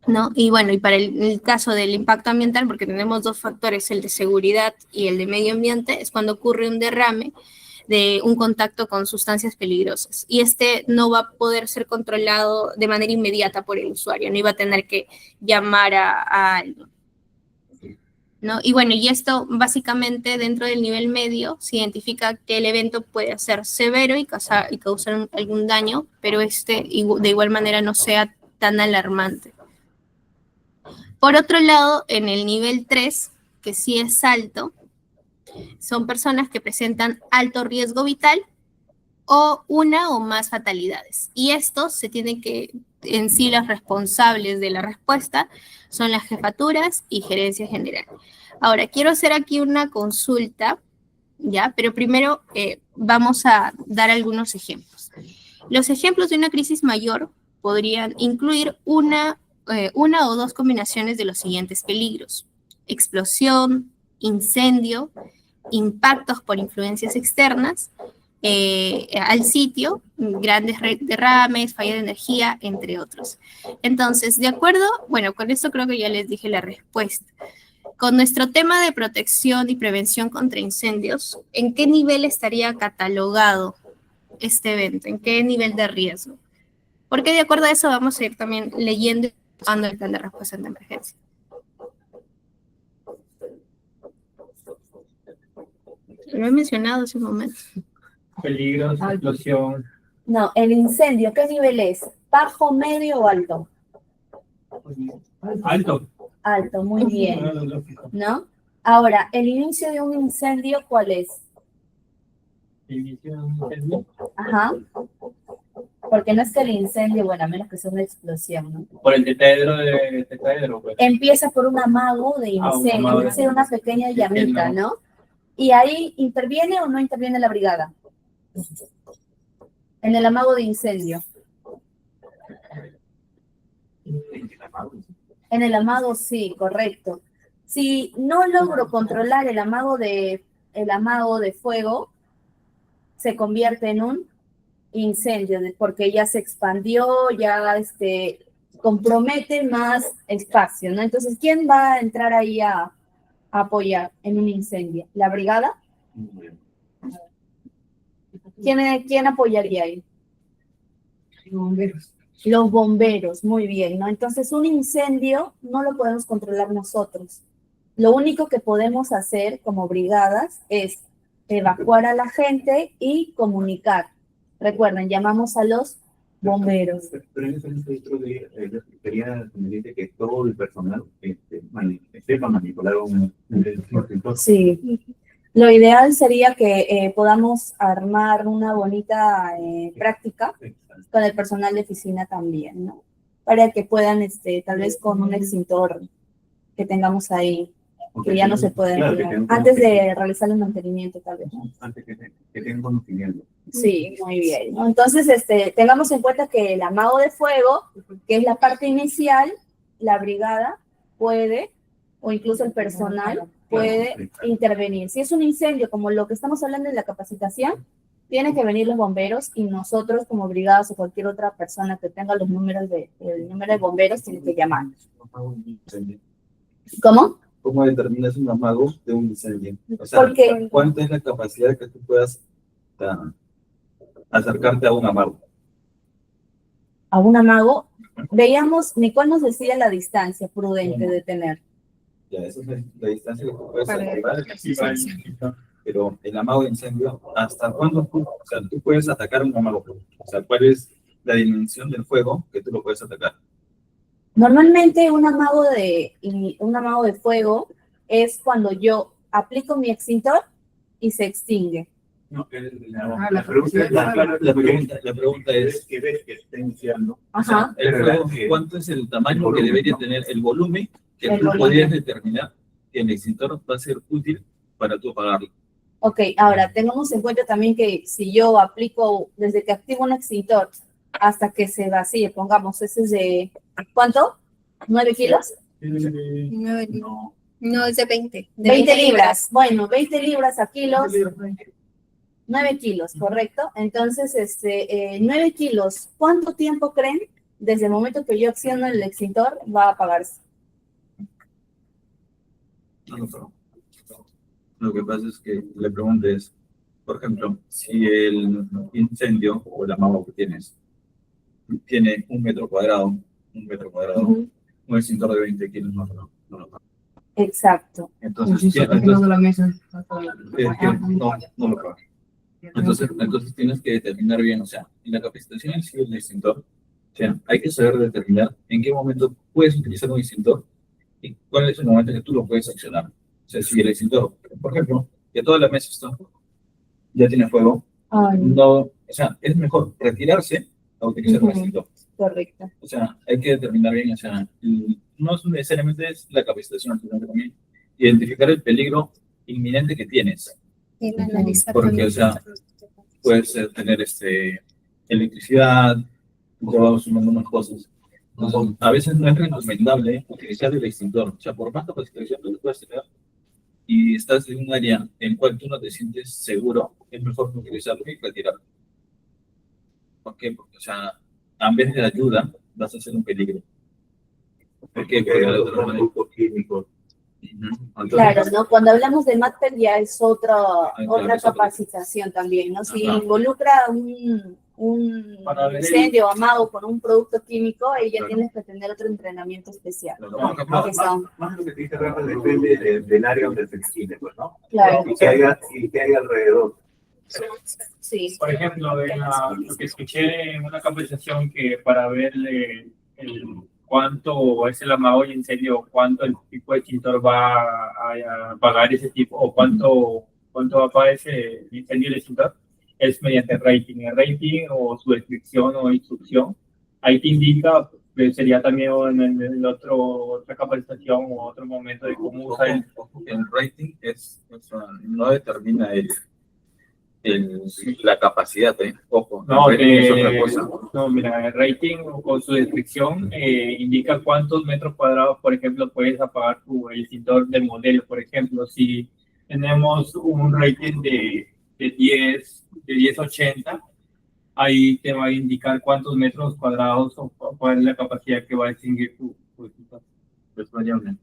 ¿no? Y bueno, y para el caso del impacto ambiental, porque tenemos dos factores, el de seguridad y el de medio ambiente, es cuando ocurre un derrame de un contacto con sustancias peligrosas. Y este no va a poder ser controlado de manera inmediata por el usuario, no iba a tener que llamar a alguien, ¿no? Y bueno, y esto básicamente dentro del nivel medio se identifica que el evento puede ser severo y causar algún daño, pero de igual manera no sea tan alarmante. Por otro lado, en el nivel 3, que sí es alto, son personas que presentan alto riesgo vital o una o más fatalidades. Y estos se tienen que, en sí, los responsables de la respuesta son las jefaturas y gerencia general. Ahora, quiero hacer aquí una consulta, ¿ya? Pero primero vamos a dar algunos ejemplos. Los ejemplos de una crisis mayor podrían incluir una o dos combinaciones de los siguientes peligros: explosión, incendio, impactos por influencias externas al sitio, grandes derrames, falla de energía, entre otros. Entonces, de acuerdo, bueno, con esto creo que ya les dije la respuesta. Con nuestro tema de protección y prevención contra incendios, ¿en qué nivel estaría catalogado este evento? ¿En qué nivel de riesgo? Porque de acuerdo a eso vamos a ir también leyendo y usando el plan de respuesta ante emergencia. Lo he mencionado hace un momento. Peligros, explosión. No, el incendio, ¿qué nivel es? ¿Bajo, medio o alto? Alto. Alto, muy bien, ¿no? Ahora, el inicio de un incendio, ¿cuál es? Inicio de un incendio. Ajá. Porque no es que el incendio, bueno, a menos que sea una explosión, ¿no? Por el tetraedro, pues. Empieza por un amago de incendio, es decir, una pequeña llamita, ¿no? ¿Y ahí interviene o no interviene la brigada? En el amago de incendio. En el amago, sí, correcto. Si no logro controlar el amago de fuego, se convierte en un incendio, porque ya se expandió, ya compromete más espacio, ¿no? Entonces, ¿quién va a entrar ahí a apoyar en un incendio? ¿La brigada? ¿Quién apoyaría ahí? Los bomberos, muy bien, ¿no? Entonces, un incendio no lo podemos controlar nosotros. Lo único que podemos hacer como brigadas es evacuar a la gente y comunicar. Recuerden, llamamos a los bomberos. Pero en ese registro sería conveniente que todo el personal sepa manipular un extintor. Sí. Lo ideal sería que podamos armar una bonita práctica con el personal de oficina también, ¿no? Para que puedan, tal vez con un extintor que tengamos ahí, que ya no se puede emplear, antes de realizar el mantenimiento, tal vez, ¿no? Antes que tengan conocimiento. Sí, muy bien, ¿no? Entonces, tengamos en cuenta que el amago de fuego, que es la parte inicial, la brigada puede, o incluso el personal puede intervenir. Si es un incendio, como lo que estamos hablando en la capacitación, tienen que venir los bomberos y nosotros como brigadas o cualquier otra persona que tenga el número de bomberos tiene que llamar. ¿Cómo? ¿Cómo determinas un amago de un incendio? O sea, Porque, ¿cuánta es la capacidad que tú puedas acercarte a un amago? a un amago, veíamos, Nicole nos decía la distancia prudente de tener. Ya, esa es la distancia que tú puedes activar. Pero el amago de incendio, ¿hasta cuándo tú puedes atacar un amago? O sea, ¿cuál es la dimensión del fuego que tú lo puedes atacar? Normalmente un amago de fuego es cuando yo aplico mi extintor y se extingue. No, la pregunta es, que ves que está iniciando. Ajá. el fuego, ¿cuánto es el tamaño que debería tener el volumen que El tú volumen. podrías determinar que el extintor va a ser útil para tú apagarlo? Ok, ahora tengamos en cuenta también que si yo aplico, desde que activo un extintor hasta que se vacíe, pongamos, ese es de, ¿cuánto? ¿9 kilos? No, no, es de 20. De 20 libras. Bueno, 20 libras a kilos. 9 kilos, correcto. Entonces, 9 kilos, ¿cuánto tiempo creen desde el momento que yo acciono el extintor va a apagarse? Lo que pasa es que la pregunta es, por ejemplo, si el incendio o la magua que tienes tiene 1 metro cuadrado, Ujú. un extintor de 20 kilos no lo apaga. Exacto. Entonces, no lo apaga. Entonces tienes que determinar bien, o sea, en la capacitación en sí del extintor, o sea, hay que saber determinar en qué momento puedes utilizar un extintor y cuál es el momento que tú lo puedes accionar. O sea, si el extintor, por ejemplo, ya toda la mesa ya tiene fuego, Ay, no, o sea, es mejor retirarse a utilizar un Ujú. extintor. correcto. O sea, hay que determinar bien, o sea, no es necesariamente es la capacitación, sino que también identificar el peligro inminente que tienes. Y analizar Porque, también o sea, los temas. Puedes tener electricidad, te va sumando unas cosas. Entonces, a veces no es recomendable utilizar el extintor. O sea, por más capacitación que tú puedas tener y estás en un área en cual tú no te sientes seguro, es mejor no utilizarlo y retirarlo. ¿Por qué? Porque, o sea, en vez de ayuda, vas a ser un peligro. ¿Por qué? Porque Los productos químicos. Entonces, Claro, ¿no? Cuando hablamos de MATPER ya es otra claro, es capacitación también, ¿no? Si Ajá. involucra un Para ver el- incendio amado con un producto químico, ahí ya Claro. tienes que tener otro entrenamiento especial. por ejemplo, Que son, Más lo que te dice Rafa depende del área donde se destine, pues, ¿no? claro, Y que haya alrededor. sí. Por ejemplo, lo que escuché en una capacitación que para ver cuánto es el amago y incendio, cuánto el tipo de extintor va a apagar ese tipo, o cuánto va a apagar ese incendio el extintor, es mediante rating. El rating o su descripción o instrucción, ahí te indica, sería también en el otra capacitación o otro momento de cómo usar el rating no determina la capacidad, ojo, No, el rating es otra cosa. no, mira, el rating con su descripción indica cuántos metros cuadrados, por ejemplo, puedes apagar el extintor del modelo. Por ejemplo, si tenemos un rating de 1080, ahí te va a indicar cuántos metros cuadrados o cuál es la capacidad que va a extinguir tu extintor. Es variable.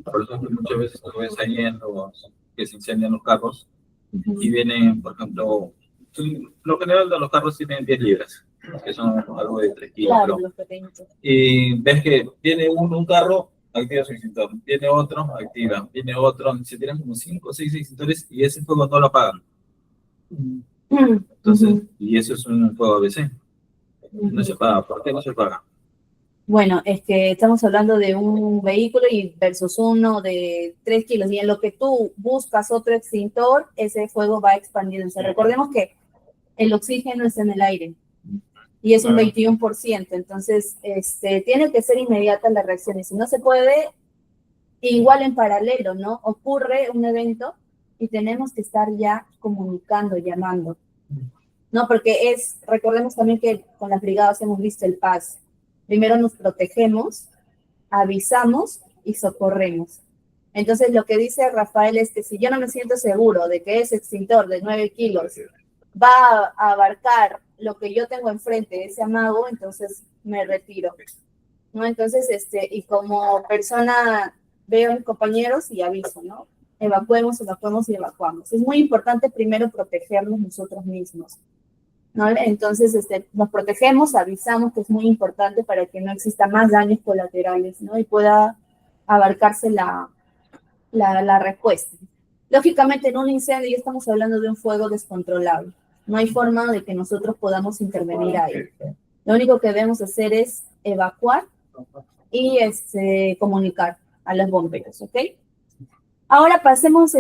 Por eso muchas veces tú ves ahí que se incendian los carros y vienen, por ejemplo, lo general de los carros tienen 10 libras, que son algo de 3 kilos. Claro, Pero- los pequeñitos. y ves que viene un carro, activa su extintor, viene otro, activa, viene otro, se tiran como 5 o 6 extintores y ese fuego no lo apagan. Entonces, y eso es un fuego ABC. No se apaga. ¿Por qué no se apaga? Bueno, es que estamos hablando de un vehículo y versus uno de 3 kilos. Y en lo que tú buscas otro extintor, ese fuego va expandiéndose. Recordemos que el oxígeno está en el aire y es un 21%. Entonces, tiene que ser inmediata la reacción. Y si no se puede, igual en paralelo, ¿no? Ocurre un evento y tenemos que estar ya comunicando, llamando. No, porque recordemos también que con las brigadas hemos visto el PAS. Primero nos protegemos, avisamos y socorremos. Entonces, lo que dice Rafael es que si yo no me siento seguro de que ese extintor de 9 kilos va a abarcar lo que yo tengo enfrente, ese amago, entonces me retiro. ¿No? Entonces, y como persona veo a mis compañeros y aviso, ¿no? Evacuemos y evacuamos. Es muy importante primero protegernos nosotros mismos. ¿No? Entonces, nos protegemos, avisamos, que es muy importante para que no exista más daños colaterales, ¿no? Y pueda abarcarse la respuesta. Lógicamente, en un incendio ya estamos hablando de un fuego descontrolado. No hay forma de que nosotros podamos intervenir ahí. Lo único que debemos hacer es evacuar y comunicar a los bomberos, ¿ok? Ahora pasemos,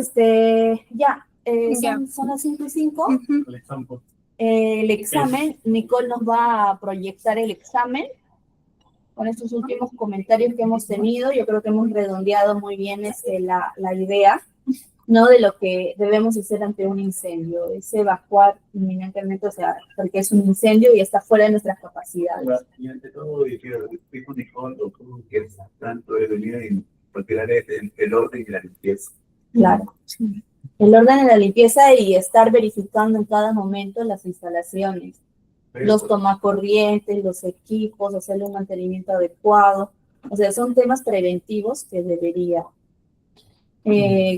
ya, Ya. Son las 5:05. Ujú. El examen, Nicole nos va a proyectar el examen. Con estos últimos comentarios que hemos tenido, yo creo que hemos redondeado muy bien la idea, ¿no? De lo que debemos hacer ante un incendio, es evacuar inminentemente, o sea, porque es un incendio y está fuera de nuestras capacidades. Y ante todo, dijeron, dijo Nicole, que es tanto de venir en cualquier área, el orden y la limpieza. Claro. El orden de la limpieza y estar verificando en cada momento las instalaciones, los tomacorrientes, los equipos, hacerle un mantenimiento adecuado. O sea, son temas preventivos que debería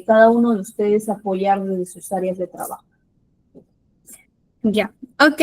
cada uno de ustedes apoyar desde sus áreas de trabajo. Ya. Ok.